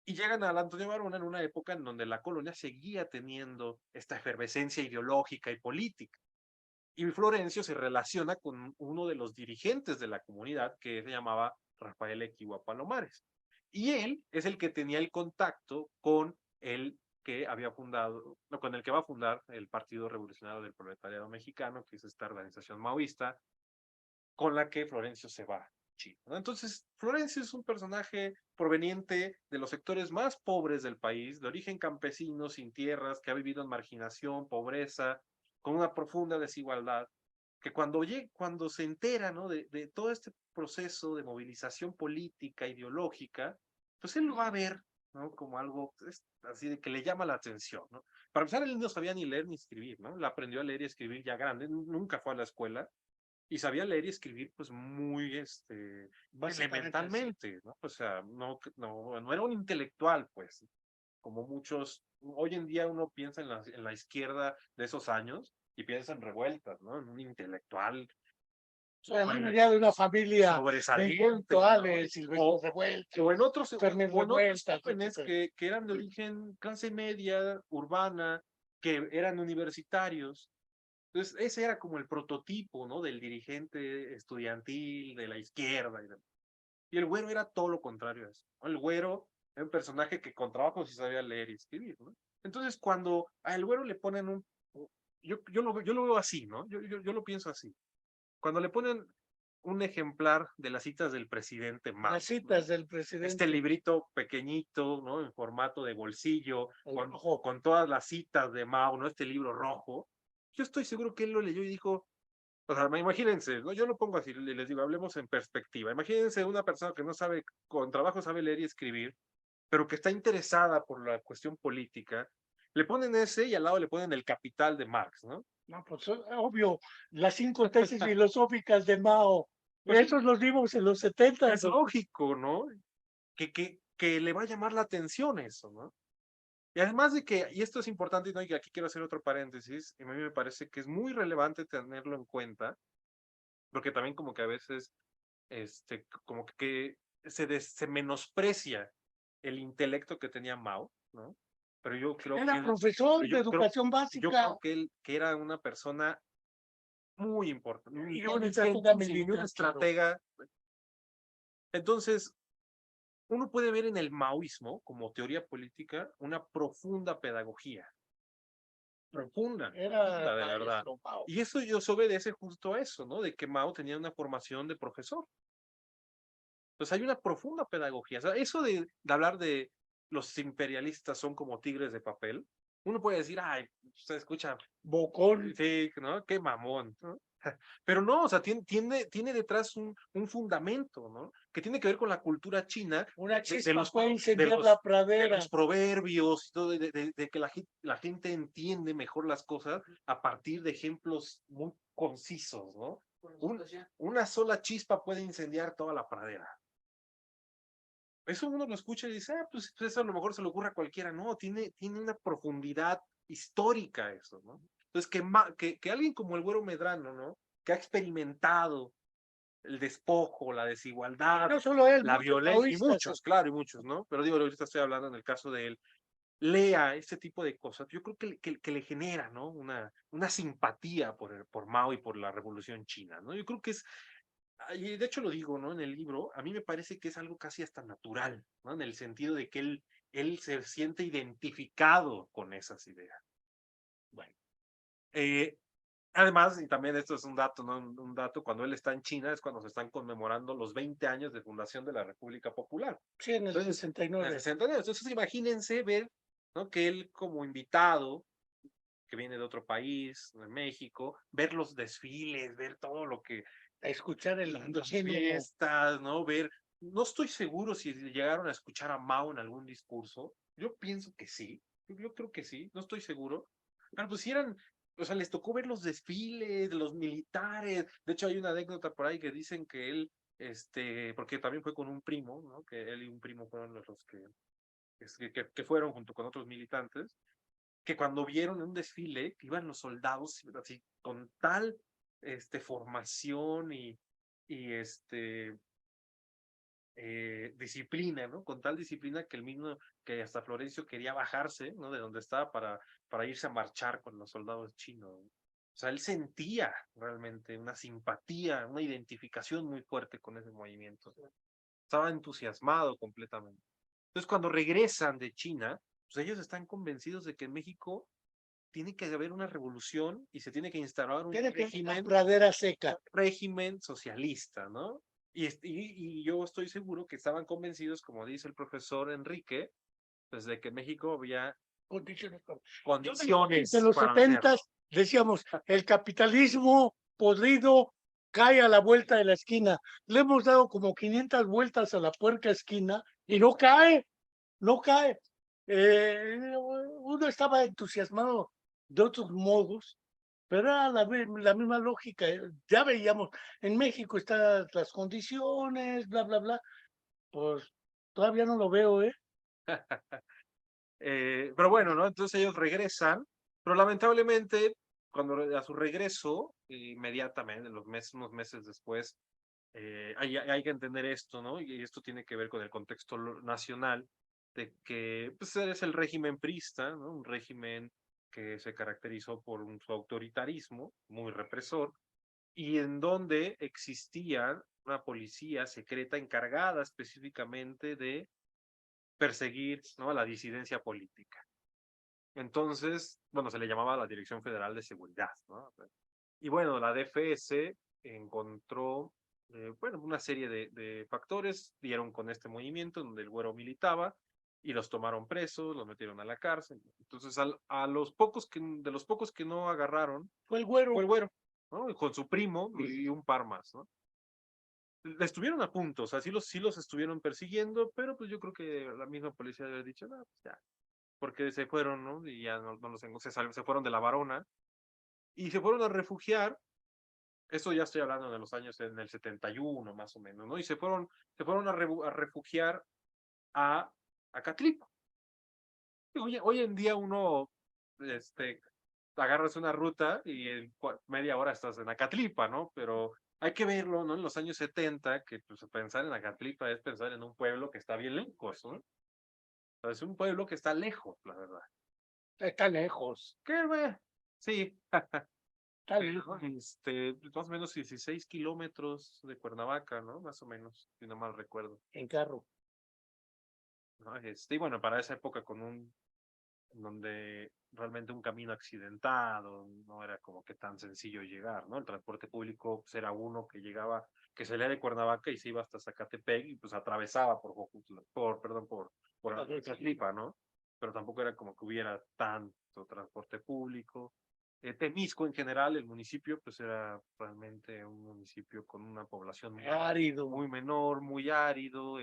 Y llegan al Antonio Varona en una época en donde la colonia seguía teniendo esta efervescencia ideológica y política. Y Florencio se relaciona con uno de los dirigentes de la comunidad que se llamaba Rafael Equihua Palomares. Y él es el que tenía el contacto con el que había fundado, con el que va a fundar el Partido Revolucionario del Proletariado Mexicano, que es esta organización maoísta, con la que Florencio se va a Chile, ¿no? Entonces, Florencio es un personaje proveniente de los sectores más pobres del país, de origen campesino, sin tierras, que ha vivido en marginación, pobreza, con una profunda desigualdad, que cuando se entera, ¿no? de todo este proceso de movilización política, ideológica, pues él lo va a ver, ¿no? Como algo así de que le llama la atención, ¿no? Para empezar, él no sabía ni leer ni escribir, ¿no? Él aprendió a leer y escribir ya grande, nunca fue a la escuela, y sabía leer y escribir pues muy elementalmente, ¿no? O sea, no era un intelectual, pues, como muchos, hoy en día uno piensa en la izquierda de esos años y piensa en revueltas, ¿no? En un intelectual ya de una familia de sobresaliente, intelectuales, ¿no? Revueltas, o en otros Revueltas, jóvenes que eran de origen clase media, urbana, que eran universitarios. Entonces, ese era como el prototipo, ¿no? Del dirigente estudiantil, de la izquierda. Y el Güero era todo lo contrario a eso, ¿no? El Güero era un personaje que con trabajo sí sabía leer y escribir, ¿no? Entonces, cuando al Güero le ponen yo lo veo así, ¿no? Yo lo pienso así. Cuando le ponen un ejemplar de las citas del presidente Mao. Las citas del presidente. Este librito pequeñito, ¿no? En formato de bolsillo, con todas las citas de Mao, ¿no? Este libro rojo. Yo estoy seguro que él lo leyó y dijo, o sea, imagínense, ¿no? Yo lo pongo así, les digo, hablemos en perspectiva. Imagínense una persona que no sabe, con trabajo sabe leer y escribir, pero que está interesada por la cuestión política, le ponen ese y al lado le ponen el Capital de Marx, ¿no? No, pues obvio, las 5 tesis filosóficas de Mao, Pues esos los vimos en los 70. es lógico, ¿no? Que le va a llamar la atención eso, ¿no? Y además de que, y esto es importante, ¿no? Y aquí quiero hacer otro paréntesis, y a mí me parece que es muy relevante tenerlo en cuenta, porque también como que a veces, como que se menosprecia el intelecto que tenía Mao, ¿no? Pero yo creo Era que, profesor de yo creo, educación yo básica creo que él, que era una persona muy importante, muy y una inteligente, estratega un militar. estratega. Entonces, uno puede ver en el maoísmo, como teoría política, una profunda pedagogía. Profunda, Era de verdad. Mao. Y eso yo obedece justo a eso, ¿no? De que Mao tenía una formación de profesor. Pues hay una profunda pedagogía. O sea, eso de hablar de los imperialistas son como tigres de papel, uno puede decir, ay, usted escucha, Bocón. sí, ¿no? Qué mamón, ¿no? Pero no, o sea, tiene detrás un fundamento, ¿no? Que tiene que ver con la cultura china, Una de chispa los, puede de incendiar los, la de pradera. los proverbios, y todo, de que la gente entiende mejor las cosas a partir de ejemplos muy concisos, ¿no? Una sola chispa puede incendiar toda la pradera. Eso uno lo escucha y dice, ah, pues eso a lo mejor se le ocurre a cualquiera. No, tiene una profundidad histórica eso, ¿no? Entonces, que alguien como el Güero Medrano, ¿no? Que ha experimentado el despojo, la desigualdad, No solo él, la muchos violencia, y maoístas. muchos, claro, y muchos, ¿no? Pero digo, ahorita estoy hablando en el caso de él, lea este tipo de cosas, yo creo que le genera, ¿no? Una simpatía por Mao y por la Revolución China, ¿no? Yo creo que es, y de hecho lo digo, ¿no? En el libro, a mí me parece que es algo casi hasta natural, ¿no? En el sentido de que él se siente identificado con esas ideas. Bueno, además, y también esto es un dato, ¿no? Un dato, cuando él está en China es cuando se están conmemorando los 20 años de fundación de la República Popular. Sí, en el Entonces, 69. en el 69. Entonces, imagínense ver, ¿no? Que él como invitado, que viene de otro país, de México, ver los desfiles, ver todo lo que A escuchar el las fiestas, ¿no? Ver, no estoy seguro si llegaron a escuchar a Mao en algún discurso. Yo pienso que sí, yo creo que sí, no estoy seguro. Pero pues si eran, o sea, les tocó ver los desfiles de los militares. De hecho, hay una anécdota por ahí que dicen que él, porque también fue con un primo, ¿no? Que él y un primo fueron los que fueron junto con otros militantes, que cuando vieron un desfile, que iban los soldados así, con tal formación y disciplina, ¿no? Con tal disciplina que el mismo, que hasta Florencio quería bajarse, ¿no? De donde estaba para irse a marchar con los soldados chinos. O sea, él sentía realmente una simpatía, una identificación muy fuerte con ese movimiento. Estaba entusiasmado completamente. Entonces, cuando regresan de China, pues ellos están convencidos de que en México tiene que haber una revolución y se tiene que instaurar un Tiene que régimen, pradera seca. régimen socialista, ¿no? Y yo estoy seguro que estaban convencidos, como dice el profesor Enrique, pues de que México había condiciones De los para 70 hacerlo. decíamos, el capitalismo podrido cae a la vuelta de la esquina. Le hemos dado como 500 vueltas a la puerca esquina y no cae, no cae. Uno estaba entusiasmado de otros modos, pero era la misma lógica. Ya veíamos, en México están las condiciones, bla, bla, bla. Pues todavía no lo veo, ¿eh? Pero bueno, ¿no? Entonces ellos regresan, pero lamentablemente, a su regreso, inmediatamente, unos meses después, hay que entender esto, ¿no? Y esto tiene que ver con el contexto nacional, de que pues, es el régimen priista, ¿no? Un régimen que se caracterizó por su autoritarismo muy represor, y en donde existía una policía secreta encargada específicamente de perseguir, ¿no? La disidencia política. Entonces, bueno, se le llamaba la Dirección Federal de Seguridad, ¿no? Y bueno, la DFS encontró bueno, una serie de factores dieron con este movimiento donde el Güero militaba y los tomaron presos, los metieron a la cárcel. Entonces, de los pocos que no agarraron, Fue el fue Güero. el Güero, ¿no? Con su primo y un par más, ¿no? Estuvieron a punto, o sea, sí los estuvieron persiguiendo, pero pues yo creo que la misma policía había dicho, no, pues ya, porque se fueron, ¿no? Y ya no los se fueron de la Varona y se fueron a refugiar. Eso ya estoy hablando de los años en el 71 más o menos, ¿no? Y se fueron a refugiar a Acatlipa. Hoy en día uno, este, agarras una ruta y en media hora estás en Acatlipa, ¿no? Pero hay que verlo, ¿no? En los años 70, que pues pensar en Acatlipa es pensar en un pueblo que está bien lejos, ¿no? O sea, es un pueblo que está lejos, la verdad. Está lejos. ¿Qué, güey? Sí, Está lejos. más o menos 16 kilómetros de Cuernavaca, ¿no? Más o menos, si no mal recuerdo. En carro. ¿No? Y bueno, para esa época donde realmente un camino accidentado, no era como que tan sencillo llegar, ¿no? El transporte público pues, era uno que llegaba, que salía de Cuernavaca y se iba hasta Zacatepec y pues atravesaba por Acatlipa, ¿no? Pero tampoco era como que hubiera tanto transporte público. Temisco en general, el municipio, pues era realmente un municipio con una población Árido. muy menor, muy árido, o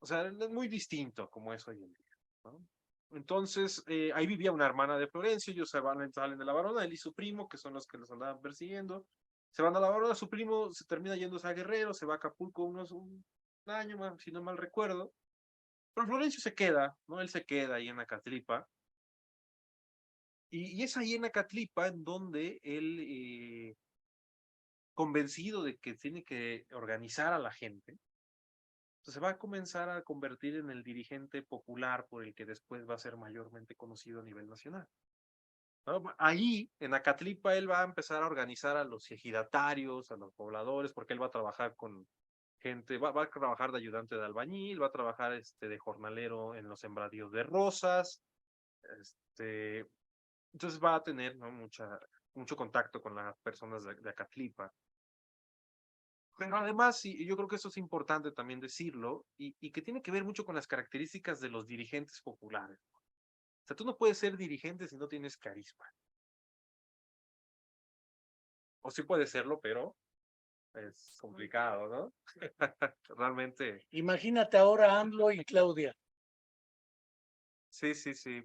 sea, es muy distinto como es hoy en día, ¿no? Entonces, ahí vivía una hermana de Florencio, ellos salen de la Varona, él y su primo, que son los que los andaban persiguiendo, se van a la Varona, su primo se termina yéndose a Guerrero, se va a Acapulco un año más, si no mal recuerdo, pero Florencio se queda, ¿no? Él se queda ahí en Acatlipa, y es ahí en Acatlipa en donde él, convencido de que tiene que organizar a la gente, se va a comenzar a convertir en el dirigente popular por el que después va a ser mayormente conocido a nivel nacional, ¿no? Ahí, en Acatlipa, él va a empezar a organizar a los ejidatarios, a los pobladores, porque él va a trabajar con gente, va a trabajar de ayudante de albañil, va a trabajar de jornalero en los sembradíos de rosas, este, entonces va a tener, ¿no? Mucho contacto con las personas de Acatlipa. Pero además, y yo creo que eso es importante también decirlo, y que tiene que ver mucho con las características de los dirigentes populares. O sea, tú no puedes ser dirigente si no tienes carisma. O sí puedes serlo, pero es complicado, ¿no? Realmente, Imagínate ahora AMLO y Claudia. sí, sí, sí.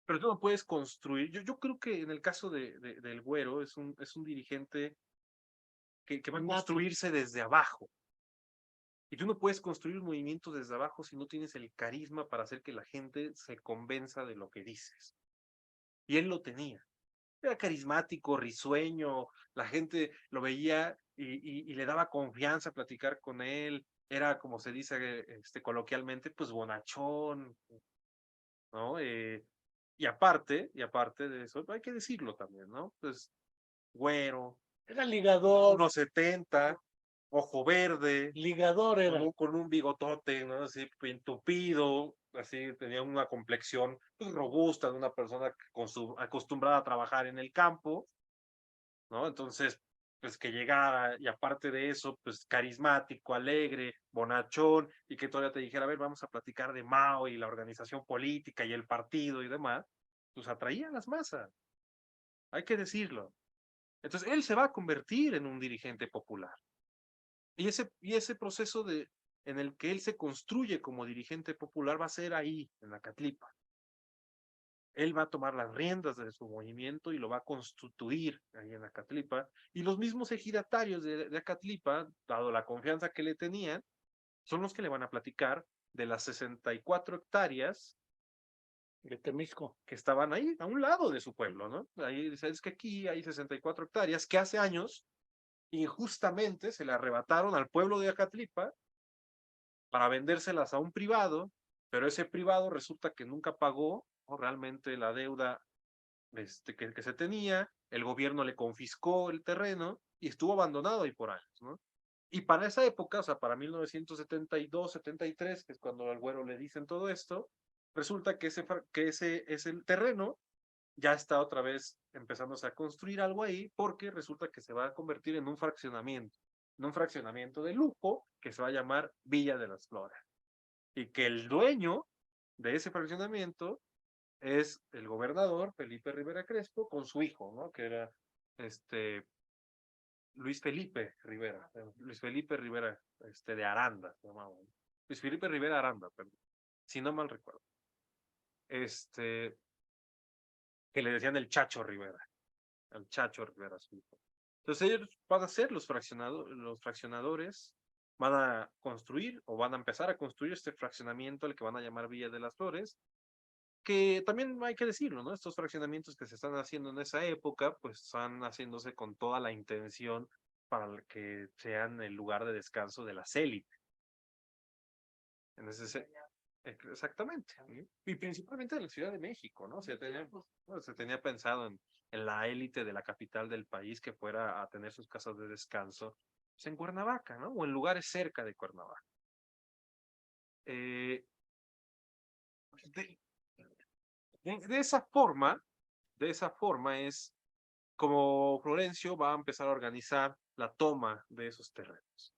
Pero tú no puedes construir. Yo creo que en el caso del Güero es un dirigente que va a Nato. construirse desde abajo. Y tú no puedes construir un movimiento desde abajo si no tienes el carisma para hacer que la gente se convenza de lo que dices. Y él lo tenía. Era carismático, risueño, la gente lo veía y le daba confianza platicar con él. Era, como se dice coloquialmente, pues bonachón, ¿no? Y aparte de eso, hay que decirlo también, ¿no? Pues güero, Era ligador. 1,70, ojo verde, Ligador con era. un bigotote, ¿no? Así tupido, así tenía una complexión pues, robusta de una persona acostumbrada a trabajar en el campo, ¿no? Entonces, pues que llegara y aparte de eso, pues carismático, alegre, bonachón, y que todavía te dijera, a ver, vamos a platicar de Mao y la organización política y el partido y demás, pues atraía a las masas, hay que decirlo. Entonces, él se va a convertir en un dirigente popular. Y ese proceso en el que él se construye como dirigente popular va a ser ahí, en Acatlipa. Él va a tomar las riendas de su movimiento y lo va a constituir ahí en Acatlipa. Y los mismos ejidatarios de Acatlipa, dado la confianza que le tenían, son los que le van a platicar de las 64 hectáreas De Temisco. que estaban ahí, a un lado de su pueblo, ¿no? Ahí dice, es que aquí hay 64 hectáreas que hace años injustamente se le arrebataron al pueblo de Acatlipa para vendérselas a un privado, pero ese privado resulta que nunca pagó, ¿no? Realmente la deuda que se tenía, el gobierno le confiscó el terreno y estuvo abandonado ahí por años, ¿no? Y para esa época, o sea, para 1972, 73, que es cuando al Güero le dicen todo esto, resulta que ese terreno ya está otra vez empezándose a construir algo ahí, porque resulta que se va a convertir en un fraccionamiento de lujo que se va a llamar Villa de las Flores. Y que el dueño de ese fraccionamiento es el gobernador Felipe Rivera Crespo con su hijo, ¿no? Que era Luis Felipe Rivera, de Aranda, se llamaba. Luis Felipe Rivera Aranda, perdón, si no mal recuerdo. Que le decían el Chacho Rivera, su hijo. Entonces ellos van a ser los fraccionadores, van a construir o van a empezar a construir este fraccionamiento al que van a llamar Villa de las Flores, que también hay que decirlo, ¿no? Estos fraccionamientos que se están haciendo en esa época, pues están haciéndose con toda la intención para que sean el lugar de descanso de las élites. Exactamente. Y principalmente en la Ciudad de México, ¿no? Se tenía pensado en la élite de la capital del país que fuera a tener sus casas de descanso pues, en Cuernavaca, ¿no? O en lugares cerca de Cuernavaca. De esa forma es como Florencio va a empezar a organizar la toma de esos terrenos.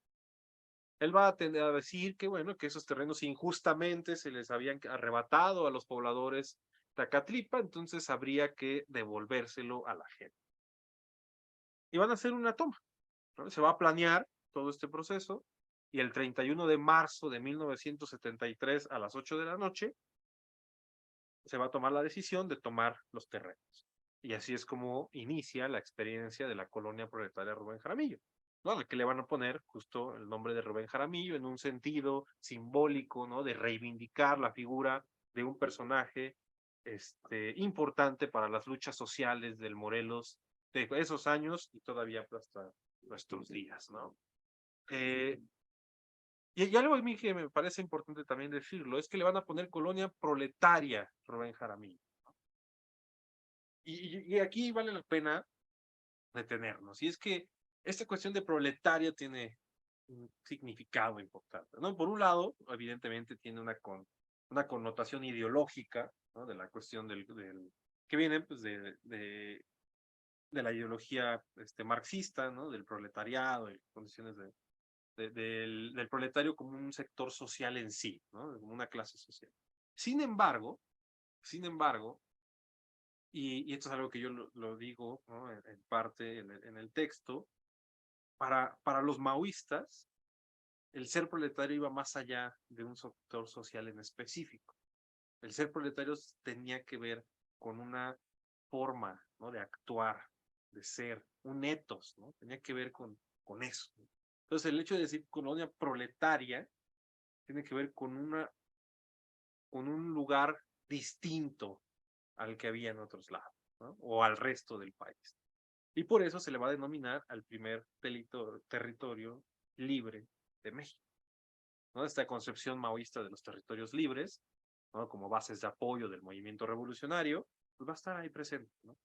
Él va a tender a decir que, bueno, que esos terrenos injustamente se les habían arrebatado a los pobladores Tacatlipa, entonces habría que devolvérselo a la gente. Y van a hacer una toma, ¿no? Se va a planear todo este proceso y el 31 de marzo de 1973 a las 8 de la noche se va a tomar la decisión de tomar los terrenos. Y así es como inicia la experiencia de la colonia proletaria Rubén Jaramillo, ¿no? Al que le van a poner justo el nombre de Rubén Jaramillo en un sentido simbólico, ¿no? De reivindicar la figura de un personaje importante para las luchas sociales del Morelos de esos años y todavía hasta nuestros días, ¿no? Y algo a mí que me parece importante también decirlo, es que le van a poner colonia proletaria Rubén Jaramillo. Y aquí vale la pena detenernos. Y es que esta cuestión de proletaria tiene un significado importante, ¿no? Por un lado, evidentemente tiene una connotación ideológica, ¿no? De la cuestión que viene pues, de la ideología marxista, ¿no? Del proletariado, de condiciones del proletario como un sector social en sí, ¿no? Como una clase social. Sin embargo, y esto es algo que yo lo digo, ¿no? En parte en el texto, para los maoístas, el ser proletario iba más allá de un sector social en específico. El ser proletario tenía que ver con una forma, ¿no? De actuar, de ser, un ethos, ¿no? Tenía que ver con eso. Entonces, el hecho de decir colonia proletaria tiene que ver con un lugar distinto al que había en otros lados, ¿no? O al resto del país. Y por eso se le va a denominar al primer territorio libre de México, ¿no? Esta concepción maoísta de los territorios libres, ¿no? Como bases de apoyo del movimiento revolucionario, pues va a estar ahí presente, ¿no?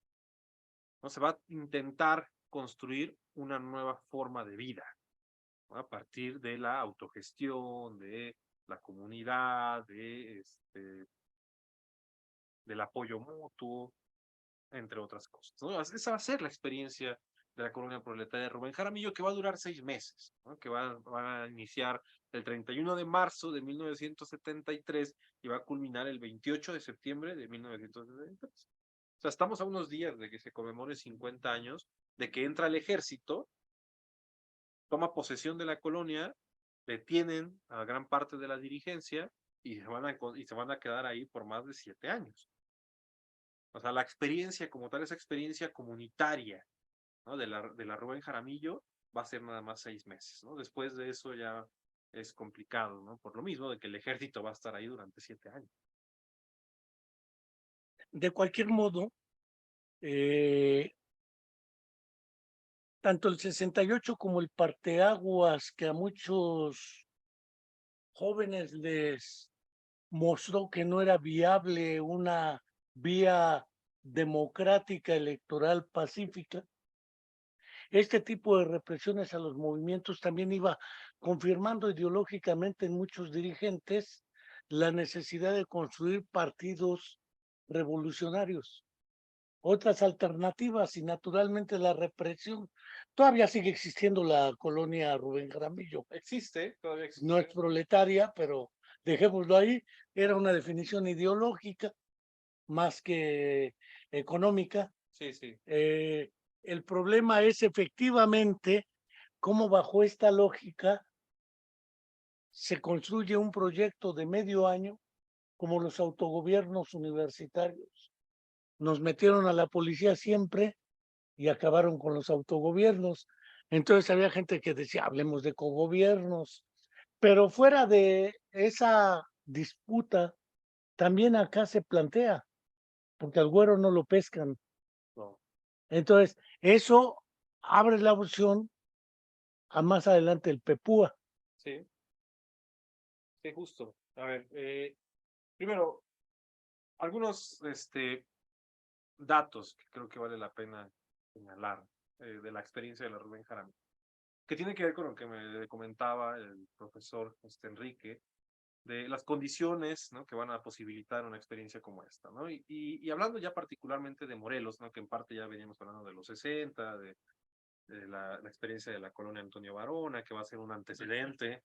¿No? Se va a intentar construir una nueva forma de vida, ¿no? A partir de la autogestión, de la comunidad, del apoyo mutuo, entre otras cosas, ¿no? Esa va a ser la experiencia de la colonia proletaria de Rubén Jaramillo, que va a durar 6 meses, ¿no? Que va a iniciar el 31 de marzo de 1973 y va a culminar el 28 de septiembre de 1973. O sea, estamos a unos días de que se conmemore 50 años de que entra el ejército, toma posesión de la colonia, detienen a gran parte de la dirigencia y se van a quedar ahí por más de 7 años. O sea, la experiencia como tal, esa experiencia comunitaria, ¿no? de la Rubén Jaramillo va a ser nada más 6 meses, ¿no? Después de eso ya es complicado, ¿no? Por lo mismo de que el ejército va a estar ahí durante 7 años. De cualquier modo, tanto el 68 como el parteaguas que a muchos jóvenes les mostró que no era viable una vía democrática electoral pacífica, este tipo de represiones a los movimientos también iba confirmando ideológicamente en muchos dirigentes la necesidad de construir partidos revolucionarios. otras alternativas y naturalmente la represión. Todavía sigue existiendo la colonia Rubén Jaramillo. Existe, todavía No es existe. proletaria, pero dejémoslo ahí. Era una definición ideológica más que económica. Sí, sí. El problema es efectivamente cómo bajo esta lógica se construye un proyecto de medio año como los autogobiernos universitarios. Nos metieron a la policía siempre y acabaron con los autogobiernos. Entonces había gente que decía, hablemos de cogobiernos, pero fuera de esa disputa, también acá se plantea, porque al güero no lo pescan. No, Entonces, eso abre la opción a más adelante el PEPUA. sí, sí, justo. A ver, primero, algunos datos que creo que vale la pena señalar de la experiencia de la Rubén Jaramillo, que tiene que ver con lo que me comentaba el profesor Enrique, de las condiciones, ¿no?, que van a posibilitar una experiencia como esta, ¿no? Y hablando ya particularmente de Morelos, ¿no?, que en parte ya veníamos hablando de los 60, de la experiencia de la colonia Antonio Varona, que va a ser un antecedente,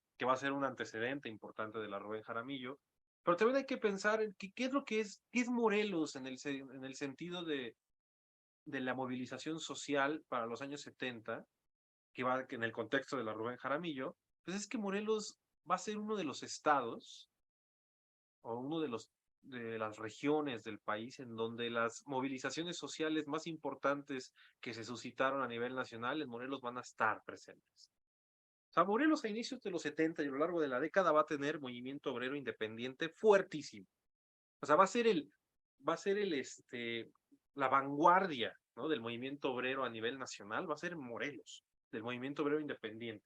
importante de la Rubén Jaramillo, pero también hay que pensar en qué es lo que qué es Morelos en el sentido de la movilización social para los años 70, que en el contexto de la Rubén Jaramillo, pues es que Morelos va a ser uno de los estados o uno de las regiones del país en donde las movilizaciones sociales más importantes que se suscitaron a nivel nacional en Morelos van a estar presentes. O sea, Morelos a inicios de los 70 y a lo largo de la década va a tener movimiento obrero independiente fuertísimo. O sea, va a ser la vanguardia, ¿no?, del movimiento obrero a nivel nacional, va a ser Morelos, del movimiento obrero independiente.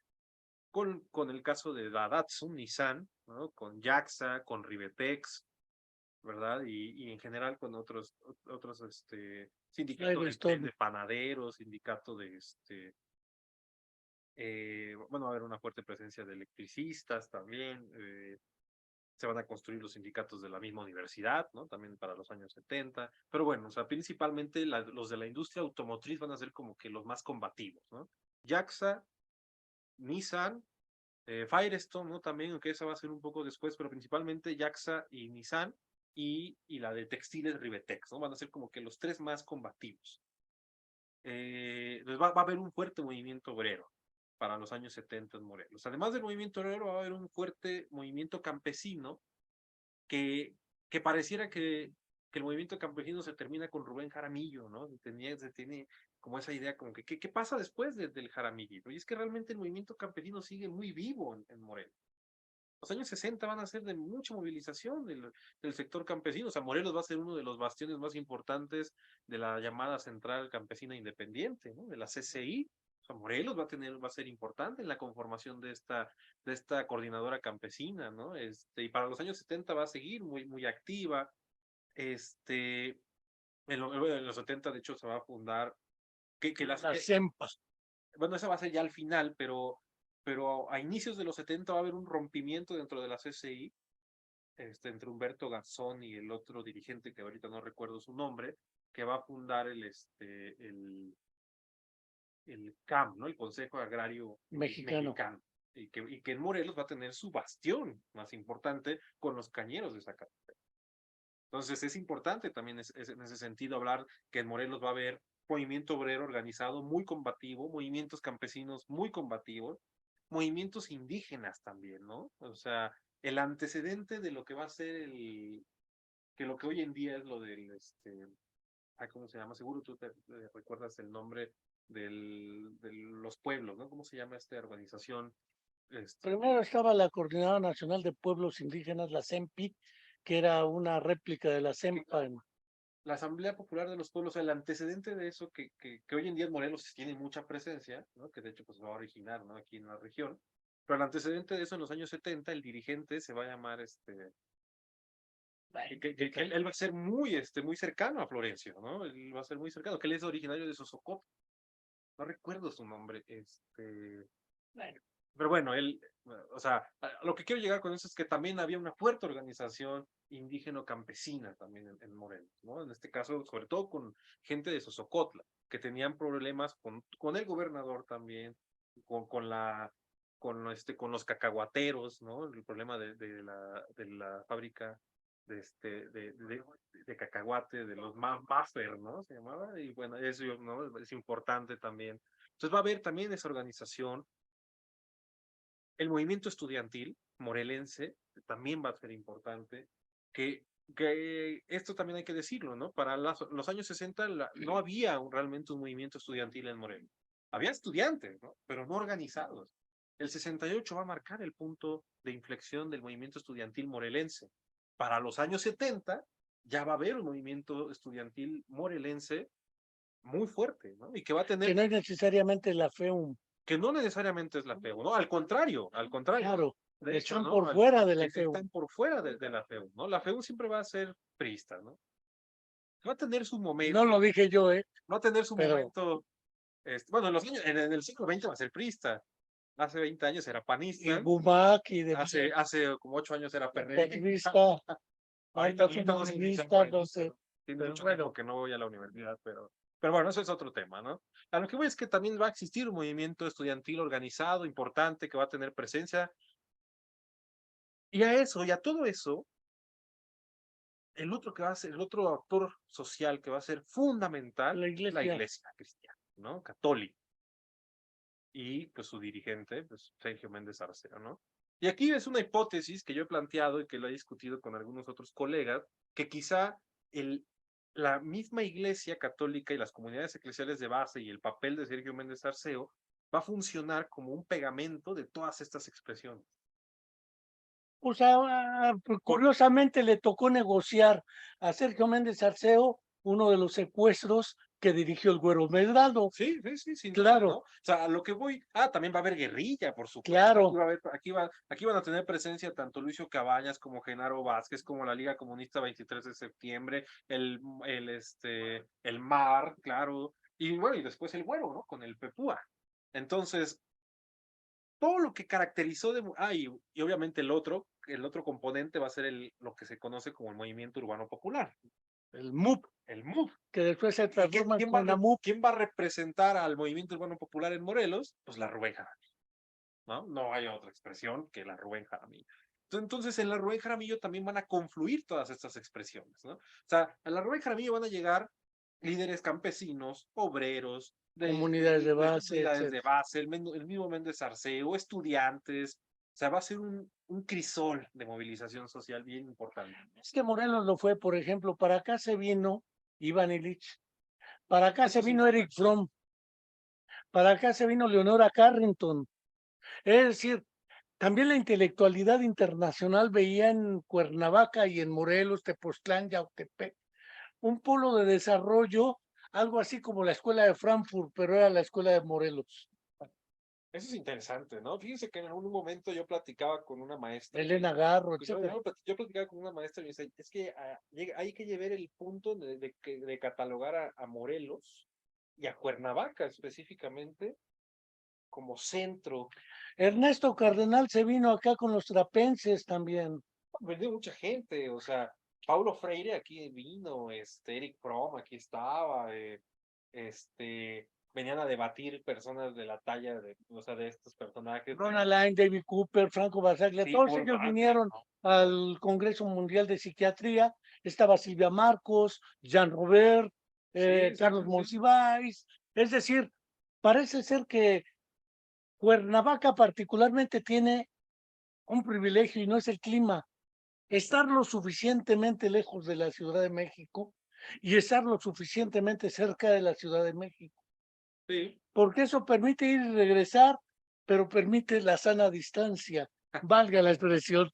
Con el caso de la Datsun, Nissan, ¿no?, con JAXA, con Rivetex, ¿verdad? Y en general con otros sindicatos Firestone, de panaderos, sindicato bueno, va a haber una fuerte presencia de electricistas también, se van a construir los sindicatos de la misma universidad, ¿no?, también para los años 70, pero bueno, o sea, principalmente los de la industria automotriz van a ser como que los más combativos, ¿no? JAXA, Nissan, Firestone, ¿no?, también, aunque esa va a ser un poco después, pero principalmente JAXA y Nissan, y la de textiles Rivetex, ¿no? Van a ser como que los tres más combativos. Entonces va a haber un fuerte movimiento obrero para los años 70 en Morelos. Además del movimiento obrero, va a haber un fuerte movimiento campesino que, que pareciera que el movimiento campesino se termina con Rubén Jaramillo, ¿no? Se tiene como esa idea como que, ¿qué pasa después del Jaramillo? Y es que realmente el movimiento campesino sigue muy vivo en Morelos. Los años 60 van a ser de mucha movilización del sector campesino. O sea, Morelos va a ser uno de los bastiones más importantes de la llamada Central Campesina Independiente, ¿no?, de la CCI. O sea, Morelos va a ser importante en la conformación de esta coordinadora campesina, ¿no? Y para los años 70 va a seguir muy activa. En los 70, de hecho, se va a fundar, la CEMPA. bueno, esa va a ser ya al final, pero a inicios de los 70 va a haber un rompimiento dentro de la CCI, entre Humberto Garzón y el otro dirigente que ahorita no recuerdo su nombre, que va a fundar el CAM, ¿no?, el Consejo Agrario Mexicano. Mexicano, y que en Morelos va a tener su bastión más importante con los cañeros de Zacatepec. Entonces es importante también en ese sentido hablar que en Morelos va a haber movimiento obrero organizado muy combativo, movimientos campesinos muy combativos, movimientos indígenas también, ¿no? O sea, el antecedente de lo que va a ser que lo que hoy en día es lo del, ¿cómo se llama? Seguro tú te recuerdas el nombre de los pueblos, ¿no? ¿Cómo se llama esta organización? Primero estaba la Coordinadora Nacional de Pueblos Indígenas, la CEMPI, que era una réplica de la CEMPA. La Asamblea Popular de los Pueblos, el antecedente de eso que hoy en día en Morelos tiene mucha presencia, ¿no?, que de hecho pues va a originar, ¿no?, aquí en la región, pero el antecedente de eso en los años 70, el dirigente se va a llamar, que él va a ser muy cercano a Florencio, ¿no? Él va a ser muy cercano, que él es originario de Sosocó, no recuerdo su nombre, Bueno, Pero bueno, él, o sea, lo que quiero llegar con eso es que también había una fuerte organización indígena-campesina también en Morelos, ¿no? En este caso, sobre todo con gente de Sosocotla, que tenían problemas con el gobernador también, con la, con los cacahuateros, ¿no? El problema de la fábrica de cacahuate, de los Buffer, ¿no? Se llamaba, y bueno, eso, ¿no? Es importante también. Entonces va a haber también esa organización. El movimiento estudiantil morelense también va a ser importante, que esto también hay que decirlo, ¿no? Para los años 60 no había realmente un movimiento estudiantil en Morelos. Había estudiantes, ¿no? Pero no organizados. El 68 va a marcar el punto de inflexión del movimiento estudiantil morelense. Para los años 70 ya va a haber un movimiento estudiantil morelense muy fuerte, ¿no? Y que va a Que tener, no es necesariamente la FEUM. que no necesariamente es la FEU, ¿no? Al contrario. Claro, De hecho, están ¿no? por fuera de la FEUM. Están por fuera de la FEU, ¿no? La FEU siempre va a ser priista, ¿no? Va a tener su No momento, lo dije yo, va a tener su pero momento, bueno, en el siglo XX va a ser priista, hace 20 años era y panista, Bumac y de hace como 8 años era perredista, periodista, ahorita, ahorita ahorita son no sé si sea periodistas, no periodista, sé. ¿no? Tiene Pero mucho tiempo bueno, que no voy a la universidad, pero bueno, eso es otro tema, ¿no? A lo que voy es que también va a existir un movimiento estudiantil organizado, importante, que va a tener presencia, y a eso, y a todo eso, el otro que va a ser, el otro actor social que va a ser fundamental, la la iglesia, iglesia cristiana, ¿no? Católica. Y pues su dirigente, pues Sergio Méndez Arceo, ¿no? Y aquí es una hipótesis que yo he planteado y que lo he discutido con algunos otros colegas, que quizá la misma iglesia católica y las comunidades eclesiales de base y el papel de Sergio Méndez Arceo va a funcionar como un pegamento de todas estas expresiones. o sea, pues, curiosamente le tocó negociar a Sergio Méndez Arceo uno de los secuestros que dirigió el Güero Medrano. Sí, sí, sí, sin duda, ¿no? Claro, O sea, a lo que voy, también va a haber guerrilla, por supuesto. claro. Aquí van a tener presencia tanto Lucio Cabañas como Genaro Vázquez, como la Liga Comunista 23 de septiembre, el MAR, claro, y bueno, y después el Güero, ¿no? Con el Pepúa. Entonces, todo lo que caracterizó y obviamente el otro componente va a ser lo que se conoce como el movimiento urbano popular, El MUP, el MUP. que después se ¿Y transforma en CONAMUP. quién va a representar al movimiento urbano popular en Morelos? Pues la Rubén Jaramillo, ¿no? No hay otra expresión que la Rubén Jaramillo. Entonces, en la Rubén Jaramillo también van a confluir todas estas expresiones, ¿no? O sea, a la Rubén Jaramillo van a llegar líderes campesinos, obreros, Comunidades de base, comunidades de etcétera. base, el mismo Méndez Arceo, estudiantes. O sea, va a ser un crisol de movilización social bien importante. Es que Morelos lo fue, por ejemplo, para acá se vino Iván Illich, para acá se Eso es vino Eric importante. Fromm, para acá se vino Leonora Carrington. Es decir, también la intelectualidad internacional veía en Cuernavaca y en Morelos, Tepoztlán, Yautepec, un polo de desarrollo, algo así como la escuela de Frankfurt, pero era la escuela de Morelos. Eso es interesante, ¿no? Fíjense que en algún momento yo platicaba con una maestra. Elena Garro, Pues yo, etcétera. yo platicaba con una maestra y me dice, es que hay que llevar el punto de catalogar a Morelos y a Cuernavaca específicamente como centro. Ernesto Cardenal se vino acá con los trapenses también. Vendió mucha gente, o sea, Paulo Freire aquí vino, Eric Fromm aquí estaba, venían a debatir personas de la talla o sea, de estos personajes. Ronald Line, David Cooper, Franco Basaglia, Sí, todos Paul ellos Bartlett, vinieron ¿no? al Congreso Mundial de Psiquiatría. Estaba Silvia Marcos, Jean Robert, Sí, sí, Carlos sí, sí. Monsiváis. Es decir, parece ser que Cuernavaca particularmente tiene un privilegio y no es el clima. Estar lo suficientemente lejos de la Ciudad de México y estar lo suficientemente cerca de la Ciudad de México. Sí. Porque eso permite ir y regresar, pero permite la sana distancia, valga la expresión.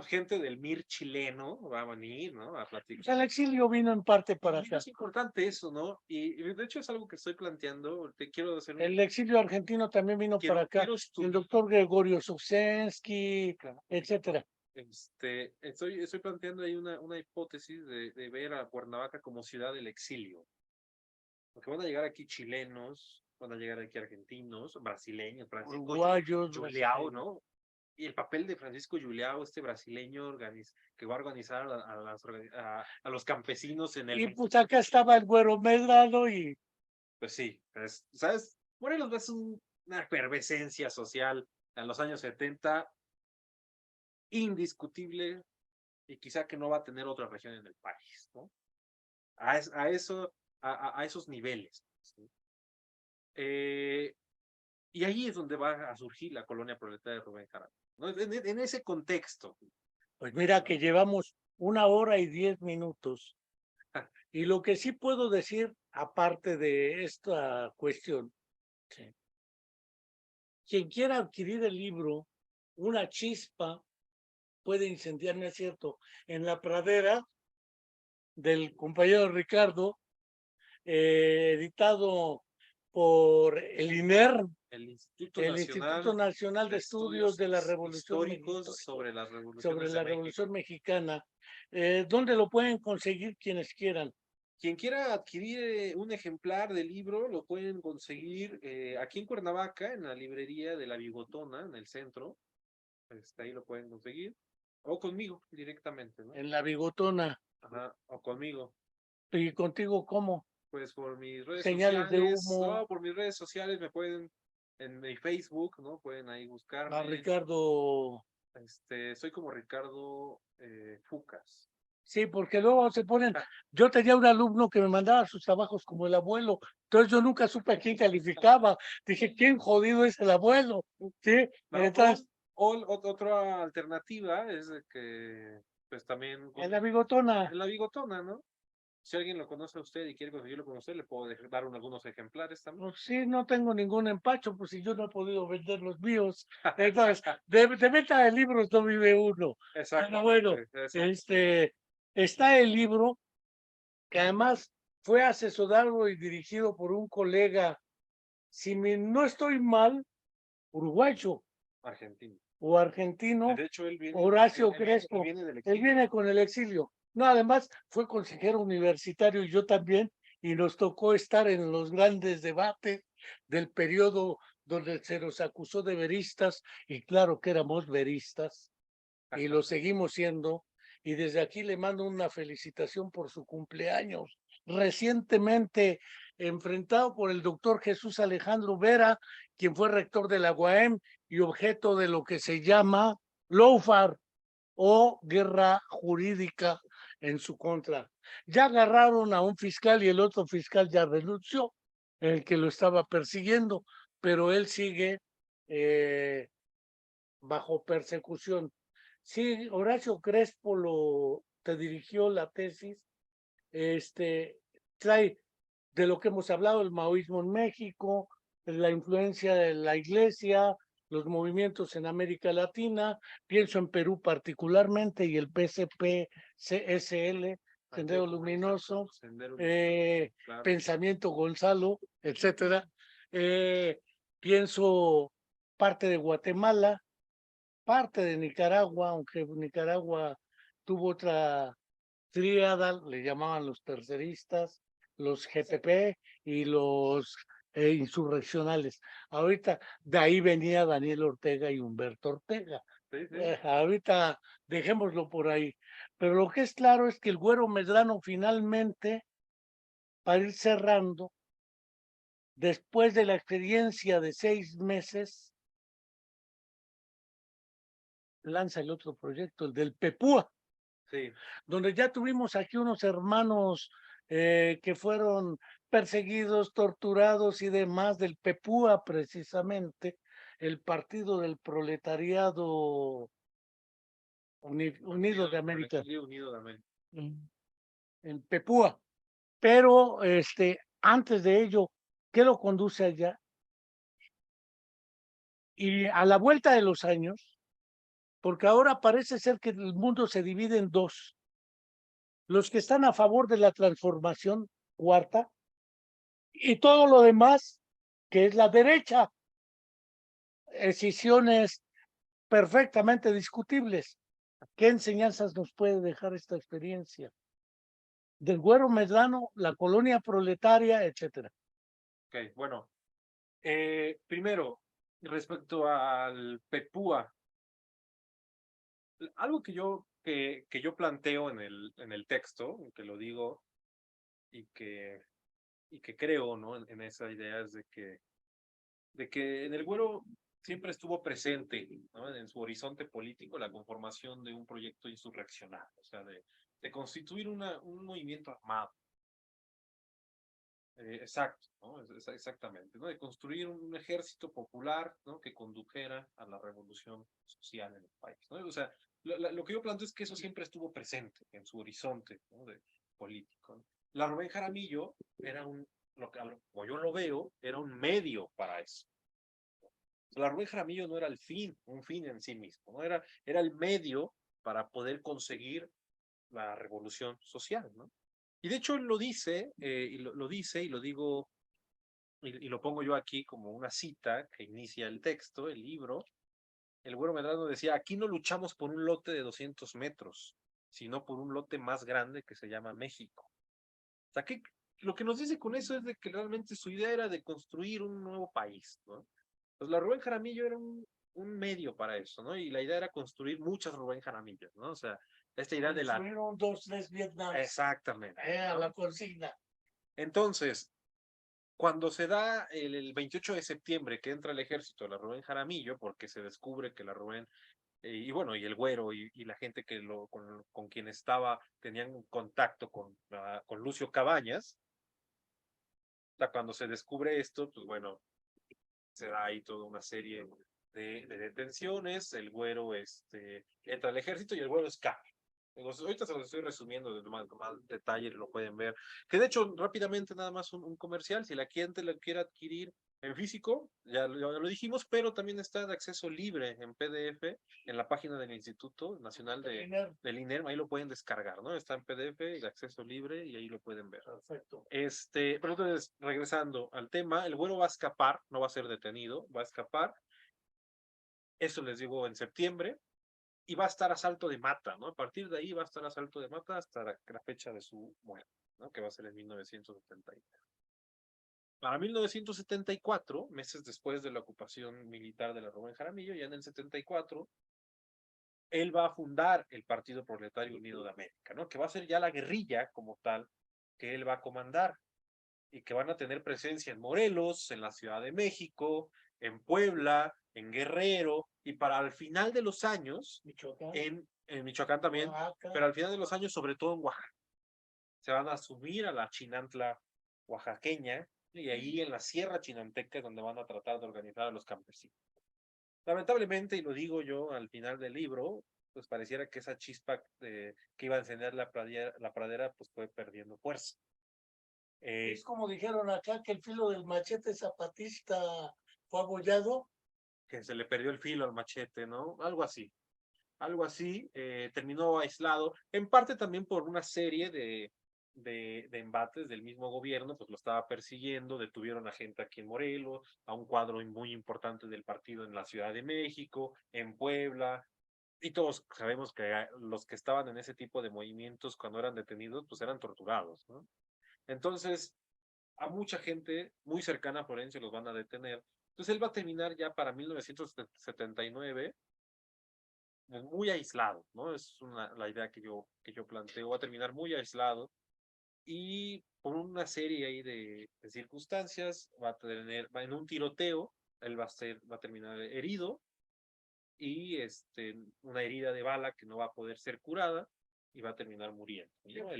Gente del MIR chileno va a venir, ¿no? A O platicar. sea, el exilio vino en parte para acá. Es importante eso, ¿no? Y de hecho es algo que estoy planteando. Te quiero hacer El exilio argentino también vino para acá. El doctor Gregorio Sosensky, claro, etcétera. estoy planteando ahí una hipótesis de ver a Cuernavaca como ciudad del exilio. Porque van a llegar aquí chilenos, van a llegar aquí argentinos, brasileños, Francisco Uruguayos, Juliao, brasileños. ¿no? Y el papel de Francisco Juliao, este brasileño que va a organizar a los campesinos en el... Y pues acá estaba el Güero Medrano y Pues sí, ¿sabes? Morelos es una efervescencia social en los años 70 indiscutible y quizá que no va a tener otra región en el país, ¿no? A eso, a esos niveles. ¿Sí? Y ahí es donde va a surgir la colonia proletaria de Rubén Jara, ¿no? En ese contexto. pues mira que llevamos 1 hora y 10 minutos. Y lo que sí puedo decir, aparte de esta cuestión, sí, quien quiera adquirir el libro, Una chispa puede incendiar, ¿no es cierto? En la pradera del compañero Ricardo, editado por el INER, El Instituto el Instituto Nacional de Estudios de la Revolución Históricos sobre las sobre revoluciones de la México. Revolución Mexicana. ¿Dónde lo pueden conseguir quienes quieran? Quien quiera adquirir un ejemplar del libro, lo pueden conseguir aquí en Cuernavaca, en la librería de La Bigotona, en el centro. Ahí lo pueden conseguir. O conmigo, directamente, ¿no? En La Bigotona. Ajá, o conmigo. ¿Y contigo cómo? Pues por mis redes Señales de sociales, humo. no, por mis redes sociales me pueden, en mi Facebook, ¿no? Pueden ahí A buscarme. Ricardo. Soy como Ricardo Fucas. Sí, porque luego se ponen. Yo tenía un alumno que me mandaba sus trabajos como el abuelo, entonces yo nunca supe a quién calificaba. Dije, ¿quién jodido es el abuelo? Sí, No, entonces, otra alternativa es de que, pues también en La Bigotona. en La Bigotona, ¿no? Si alguien lo conoce a usted y quiere conseguirlo con usted, le puedo dar algunos ejemplares también. Pues sí, no tengo ningún empacho, pues si yo no he podido vender los míos. Entonces, de venta de libros no vive uno. Exacto. Pero bueno, está el libro, que además fue asesorado y dirigido por un colega, si no estoy mal, uruguayo Argentino. o argentino, De hecho, Horacio Crespo. viene del Él exilio. viene con el exilio. No, además fue consejero universitario y yo también, y nos tocó estar en los grandes debates del periodo donde se nos acusó de veristas, y claro que éramos veristas, y lo seguimos siendo, y desde aquí le mando una felicitación por su cumpleaños, recientemente enfrentado por el doctor Jesús Alejandro Vera, quien fue rector de la UAM y objeto de lo que se llama lawfare o guerra jurídica en su contra. Ya agarraron a un fiscal y el otro fiscal ya renunció, el que lo estaba persiguiendo, pero él sigue bajo persecución. Sí, Horacio Crespo te dirigió la tesis, trae de lo que hemos hablado, el maoísmo en México, la influencia de la iglesia, los movimientos en América Latina, pienso en Perú particularmente, y el PSP-CSL, Sendero Luminoso, Claro. Pensamiento Gonzalo, etcétera. Pienso parte de Guatemala, parte de Nicaragua, aunque Nicaragua tuvo otra tríada, le llamaban los terceristas, los GPP y los insurreccionales. Ahorita de ahí venía Daniel Ortega y Humberto Ortega. Sí, sí. Ahorita dejémoslo por ahí. Pero lo que es claro es que el Güero Medrano finalmente, para ir cerrando, después de la experiencia de 6 meses, lanza el otro proyecto, el del PEPUA, Sí. donde ya tuvimos aquí unos hermanos que fueron perseguidos, torturados y demás, del PEPUA precisamente, el Partido del Proletariado Unido de América, Unido de América. el PEPUA. Pero antes de ello, ¿qué lo conduce allá? Y a la vuelta de los años, porque ahora parece ser que el mundo se divide en dos: los que están a favor de la transformación cuarta y todo lo demás, que es la derecha. Decisiones perfectamente discutibles. ¿Qué enseñanzas nos puede dejar esta experiencia? Del Güero Medrano, la colonia proletaria, etcétera. Ok, bueno, Primero, respecto al Pepúa, algo que yo planteo en el texto, que lo digo y que creo, ¿no? En esa idea es de que en el Güero siempre estuvo presente, ¿no? En su horizonte político la conformación de un proyecto insurreccional, o sea, de constituir un movimiento armado. Exacto, ¿no? Exactamente, ¿no? De construir un ejército popular, ¿no? Que condujera a la revolución social en el país, ¿no? O sea, lo que yo planteo es que eso siempre estuvo presente en su horizonte, ¿no? De político, ¿no? La Rubén Jaramillo era como yo lo veo, era un medio para eso. La Rubén Jaramillo no era el fin, un fin en sí mismo, ¿no? Era el medio para poder conseguir la revolución social, ¿no? Y de hecho él lo dice, lo dice, y lo digo, y lo pongo yo aquí como una cita que inicia el texto, el libro. El Güero Medrano decía, aquí no luchamos por un lote de 200 metros, sino por un lote más grande que se llama México. O sea, lo que nos dice con eso es de que realmente su idea era de construir un nuevo país, ¿no? Pues la Rubén Jaramillo era un medio para eso, ¿no? Y la idea era construir muchas Rubén Jaramillos, ¿no? O sea, esta idea de la... Construyeron 2, 3 Vietnam. Exactamente. A ¿no? la consigna. Entonces, cuando se da el 28 de septiembre que entra el ejército de la Rubén Jaramillo, porque se descubre que la Rubén, y bueno, y el Güero y la gente que con quien estaba, tenían contacto con Lucio Cabañas, cuando se descubre esto, pues bueno, se da ahí toda una serie de detenciones, el Güero entra al ejército y el Güero escapa. Entonces, ahorita se los estoy resumiendo de más detalle, lo pueden ver. Que de hecho, rápidamente, nada más un comercial, si la gente lo quiere adquirir en físico, ya lo dijimos, pero también está de acceso libre en PDF en la página del Instituto Nacional del INER, ahí lo pueden descargar, ¿no? Está en PDF de acceso libre y ahí lo pueden ver. Perfecto. Pero entonces, regresando al tema, el Güero va a escapar, no va a ser detenido, va a escapar. Eso les digo en septiembre y va a estar a Salto de Mata, ¿no? A partir de ahí va a estar a Salto de Mata hasta la fecha de su muerte, ¿no? Que va a ser en 1973. Para 1974, meses después de la ocupación militar de la Rubén Jaramillo, ya en el 74, él va a fundar el Partido Proletario Unido de América, ¿no? Que va a ser ya la guerrilla como tal que él va a comandar y que van a tener presencia en Morelos, en la Ciudad de México, en Puebla, en Guerrero, y para al final de los años, Michoacán. en Michoacán también, Oaxaca. pero al final de los años, sobre todo en Oaxaca. Se van a subir a la Chinantla oaxaqueña, y ahí en la Sierra Chinanteca es donde van a tratar de organizar a los campesinos. Lamentablemente, y lo digo yo al final del libro, pues pareciera que esa chispa que iba a encender la pradera pues fue perdiendo fuerza. Es como dijeron acá que el filo del machete zapatista fue abollado. Que se le perdió el filo al machete, ¿no? Algo así, terminó aislado, en parte también por una serie de embates del mismo gobierno, pues lo estaba persiguiendo, detuvieron a gente aquí en Morelos, a un cuadro muy importante del partido en la Ciudad de México, en Puebla, y todos sabemos que los que estaban en ese tipo de movimientos cuando eran detenidos, pues eran torturados, ¿no? Entonces, a mucha gente muy cercana a Florencia los van a detener. Entonces él va a terminar ya para 1979 muy aislado, ¿no? Es la idea que yo planteo, va a terminar muy aislado y por una serie ahí de circunstancias va en un tiroteo, él va a terminar herido y una herida de bala que no va a poder ser curada y va a terminar muriendo, ¿no?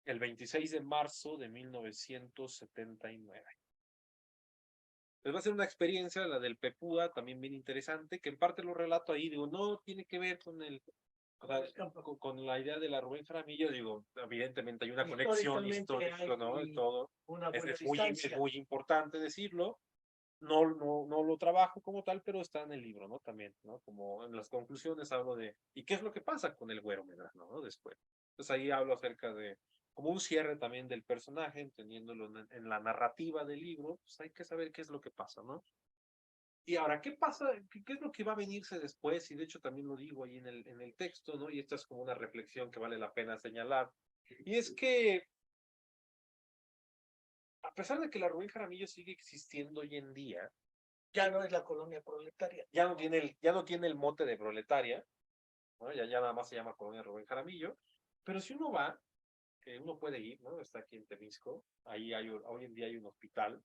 El 26 de marzo de 1979. Pues va a ser una experiencia, la del Pepúa, también bien interesante, que en parte lo relato ahí, digo, no tiene que ver con la idea de la Rubén Jaramillo, digo, evidentemente hay una conexión histórica, ¿no? Y todo. Es muy importante decirlo. No lo trabajo como tal, pero está en el libro, ¿no? También, ¿no? Como en las conclusiones hablo ¿y qué es lo que pasa con el Güero Medrano, ¿no? Después. Entonces ahí hablo acerca como un cierre también del personaje, entendiéndolo en la narrativa del libro, pues hay que saber qué es lo que pasa, ¿no? Y ahora, ¿qué pasa? ¿Qué es lo que va a venirse después? Y de hecho también lo digo ahí en el texto, ¿no? Y esta es como una reflexión que vale la pena señalar. Y es que a pesar de que la Rubén Jaramillo sigue existiendo hoy en día, Ya no es la colonia proletaria. ya no tiene el mote de proletaria, ¿no? Ya nada más se llama Colonia Rubén Jaramillo, pero si uno va, que uno puede ir, ¿no? Está aquí en Temisco, ahí hoy en día hay un hospital,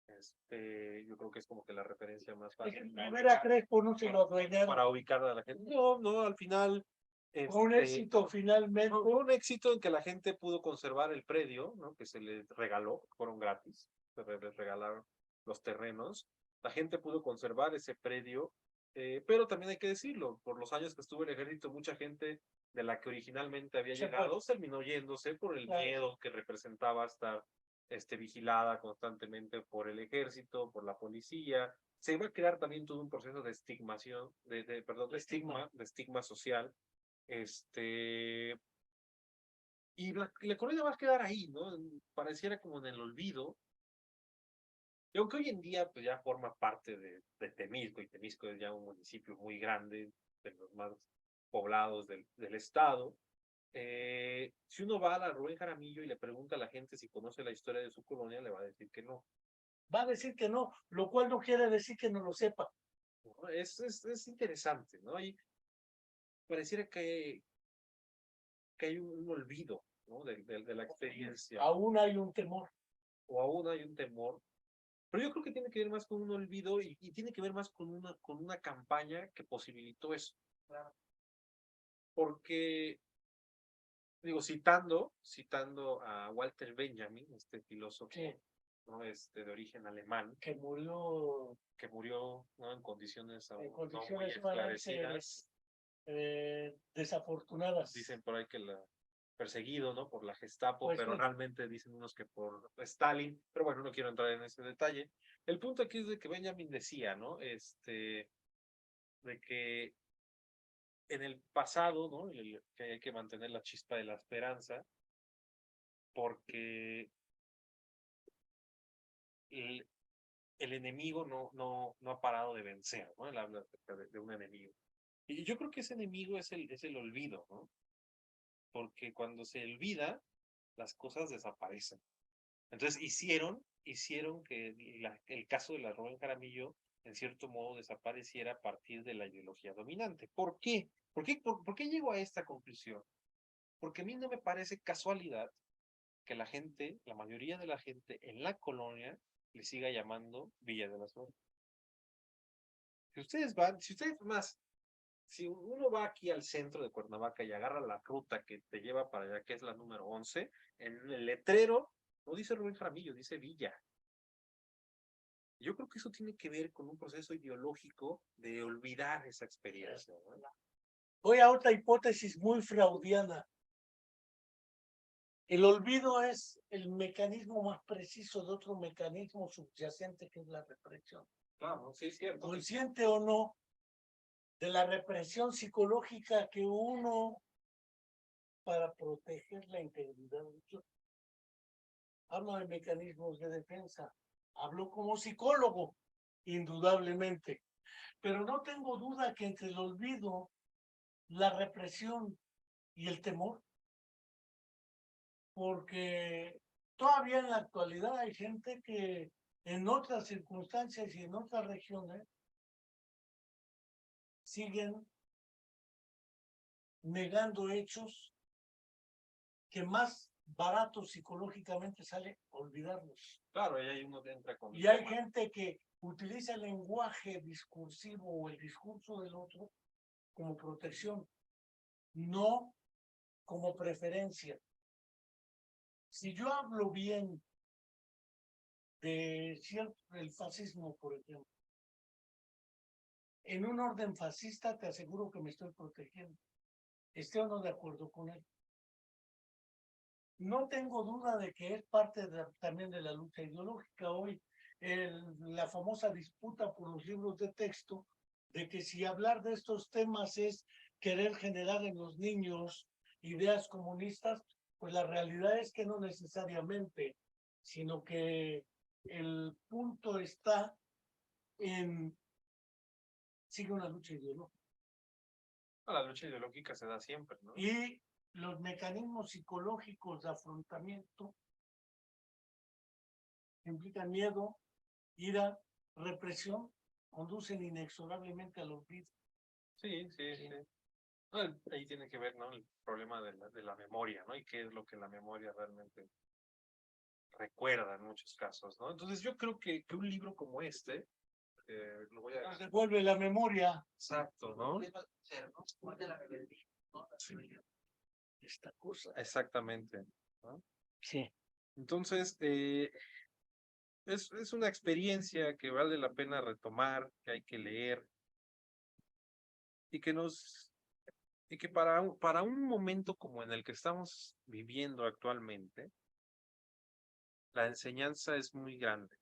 yo creo que es como que la referencia más fácil Rivera Crespo no se lo adueñaron. para ubicar a la gente. No, al final, Fue un éxito finalmente. fue un éxito en que la gente pudo conservar el predio, ¿no? Que se les regaló, fueron gratis, les regalaron los terrenos. La gente pudo conservar ese predio, pero también hay que decirlo, por los años que estuvo el ejército, mucha gente de la que originalmente había llegado terminó yéndose por el miedo que representaba estar vigilada constantemente por el ejército, por la policía. Se iba a crear también todo un proceso de estigmación, de estigma social. Y la colonia va a quedar ahí, ¿no? Pareciera como en el olvido. Y aunque hoy en día pues ya forma parte de Temisco, y Temisco es ya un municipio muy grande, de los más poblados del estado, si uno va a la Rubén Jaramillo y le pregunta a la gente si conoce la historia de su colonia, le va a decir que no. Va a decir que no, lo cual no quiere decir que no lo sepa. ¿No? Es interesante, ¿no? Y pareciera que hay un olvido, ¿no? De la experiencia. Aún hay un temor. O aún hay un temor. Pero yo creo que tiene que ver más con un olvido y tiene que ver más con una campaña que posibilitó eso. Claro. Porque, digo, citando a Walter Benjamin, este filósofo, sí, ¿no? De origen alemán, que murió, ¿no? En condiciones, en no condiciones muy esclarecidas. Desafortunadas. Dicen por ahí que perseguido, ¿no? Por la Gestapo, Pues pero sí. realmente dicen unos que por Stalin, pero bueno, no quiero entrar en ese detalle. El punto aquí es de que Benjamin decía, ¿no? De que en el pasado, ¿no? Que hay que mantener la chispa de la esperanza, porque el enemigo no ha parado de vencer, ¿no? Él habla de un enemigo. Y yo creo que ese enemigo es el olvido, ¿no? Porque cuando se olvida, las cosas desaparecen. Entonces hicieron que el caso de la Rubén Jaramillo, en cierto modo, desapareciera a partir de la ideología dominante. ¿Por qué? ¿Por qué llego a esta conclusión? Porque a mí no me parece casualidad que la mayoría de la gente en la colonia le siga llamando Villa de las Flores. Si uno va aquí al centro de Cuernavaca y agarra la ruta que te lleva para allá, que es la número 11, en el letrero no dice Rubén Jaramillo, dice Villa. Yo creo que eso tiene que ver con un proceso ideológico de olvidar esa experiencia, ¿no? Voy a otra hipótesis muy freudiana. El olvido es el mecanismo más preciso de otro mecanismo subyacente que es la represión. Claro, sí es cierto. Consciente o no de la represión psicológica que uno para proteger la integridad. Hablo de mecanismos de defensa. Hablo como psicólogo, indudablemente. Pero no tengo duda que entre el olvido, la represión y el temor, porque todavía en la actualidad hay gente que en otras circunstancias y en otras regiones siguen negando hechos que más barato psicológicamente sale olvidarlos. Claro, y ahí uno entra con... Y hay gente que utiliza el lenguaje discursivo o el discurso del otro como protección, no como preferencia. Si yo hablo bien de cierto el fascismo, por ejemplo, en un orden fascista te aseguro que me estoy protegiendo, esté o no de acuerdo con él. No tengo duda de que es parte también de la lucha ideológica hoy, la famosa disputa por los libros de texto, de que si hablar de estos temas es querer generar en los niños ideas comunistas, pues la realidad es que no necesariamente, sino que el punto está en, sigue una lucha ideológica. La lucha ideológica se da siempre, ¿no? Y los mecanismos psicológicos de afrontamiento implican miedo, ira, represión, conducen inexorablemente al olvido. Sí. No, ahí tiene que ver, ¿no? El problema de la memoria, ¿no? Y qué es lo que la memoria realmente recuerda en muchos casos, ¿no? Entonces yo creo que un libro como este, lo voy a... Nos devuelve la memoria. Exacto, ¿no? Sí. Esta cosa. Exactamente, ¿no? Sí. Entonces, es una experiencia que vale la pena retomar, que hay que leer, y que para un momento como en el que estamos viviendo actualmente, la enseñanza es muy grande,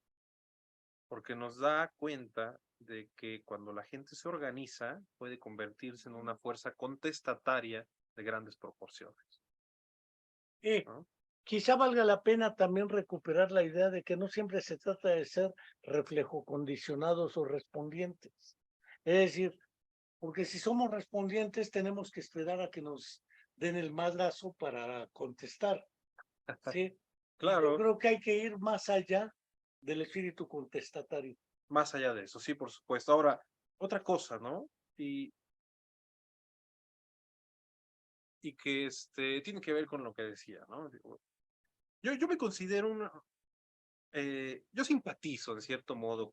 porque nos da cuenta de que cuando la gente se organiza, puede convertirse en una fuerza contestataria de grandes proporciones, ¿no? Quizá valga la pena también recuperar la idea de que no siempre se trata de ser reflejo condicionados o respondientes. Es decir, porque si somos respondientes tenemos que esperar a que nos den el madrazo para contestar. ¿Sí? Claro. Yo creo que hay que ir más allá del espíritu contestatario. Más allá de eso, sí, por supuesto. Ahora, otra cosa, ¿no? Y que tiene que ver con lo que decía, ¿no? Yo me considero yo simpatizo en cierto modo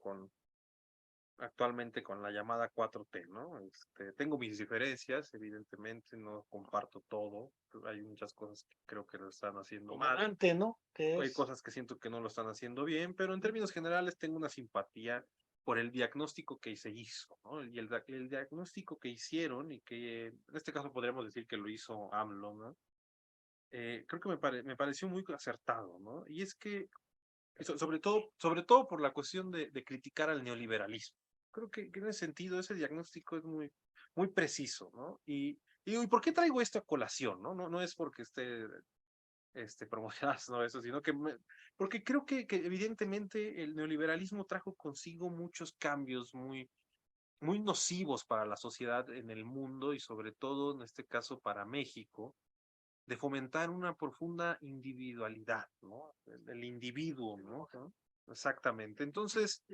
actualmente con la llamada 4T, ¿no? Tengo mis diferencias, evidentemente, no comparto todo, hay muchas cosas que creo que lo están haciendo mal. Antes, ¿no? Hay cosas que siento que no lo están haciendo bien, pero en términos generales tengo una simpatía por el diagnóstico que se hizo, ¿no? Y el diagnóstico que hicieron, y que en este caso podríamos decir que lo hizo AMLO, ¿no? Creo que me pareció muy acertado, ¿no? Y es que, sobre todo por la cuestión de criticar al neoliberalismo. Creo que en ese sentido ese diagnóstico es muy preciso, ¿no? ¿Y por qué traigo esto a colación, no? No es porque esté promocionando eso, sino porque creo que evidentemente el neoliberalismo trajo consigo muchos cambios muy nocivos para la sociedad en el mundo y sobre todo en este caso para México, de fomentar una profunda individualidad, ¿no? El individuo, ¿no? Exactamente. Entonces,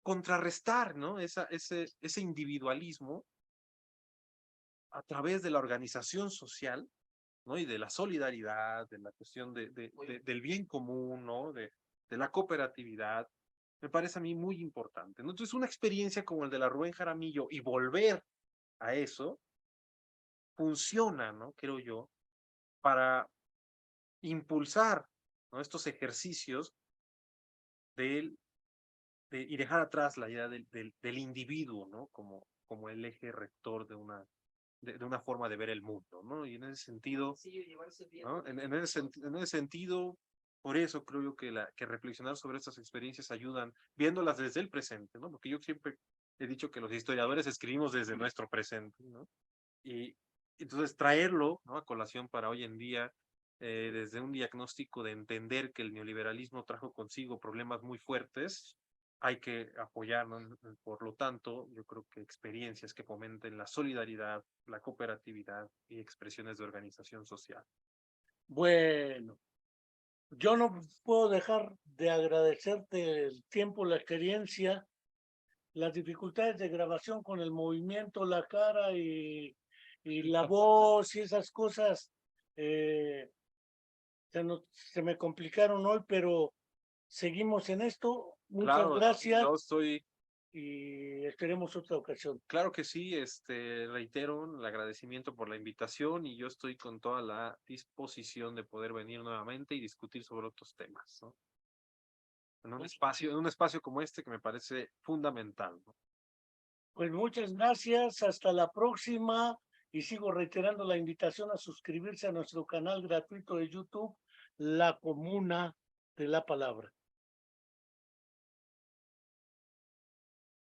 contrarrestar, ¿no? Ese individualismo a través de la organización social, ¿no? Y de la solidaridad, de la cuestión del bien común, ¿no? De la cooperatividad, me parece a mí muy importante, ¿no? Entonces, una experiencia como el de la Rubén Jaramillo y volver a eso, funciona, ¿no? Creo yo, para impulsar, ¿no? Estos ejercicios y dejar atrás la idea del individuo, ¿no? Como el eje rector de una forma de ver el mundo, ¿no? Y en ese sentido, ¿no? En ese sentido, por eso creo yo que reflexionar sobre estas experiencias ayudan, viéndolas desde el presente, ¿no? Porque yo siempre he dicho que los historiadores escribimos desde nuestro presente, ¿no? Y entonces traerlo, ¿no? A colación para hoy en día, desde un diagnóstico de entender que el neoliberalismo trajo consigo problemas muy fuertes, hay que apoyar, ¿no? Por lo tanto, yo creo que experiencias que fomenten la solidaridad, la cooperatividad y expresiones de organización social. Bueno, yo no puedo dejar de agradecerte el tiempo, la experiencia, las dificultades de grabación con el movimiento, la cara y la voz y esas cosas. Se me complicaron hoy, pero seguimos en esto. Muchas Claro, gracias yo estoy, y esperemos otra ocasión. claro que sí, reitero el agradecimiento por la invitación y yo estoy con toda la disposición de poder venir nuevamente y discutir sobre otros temas, ¿no? En un espacio como este que me parece fundamental, ¿no? Pues muchas gracias, hasta la próxima y sigo reiterando la invitación a suscribirse a nuestro canal gratuito de YouTube, La Comuna de la Palabra.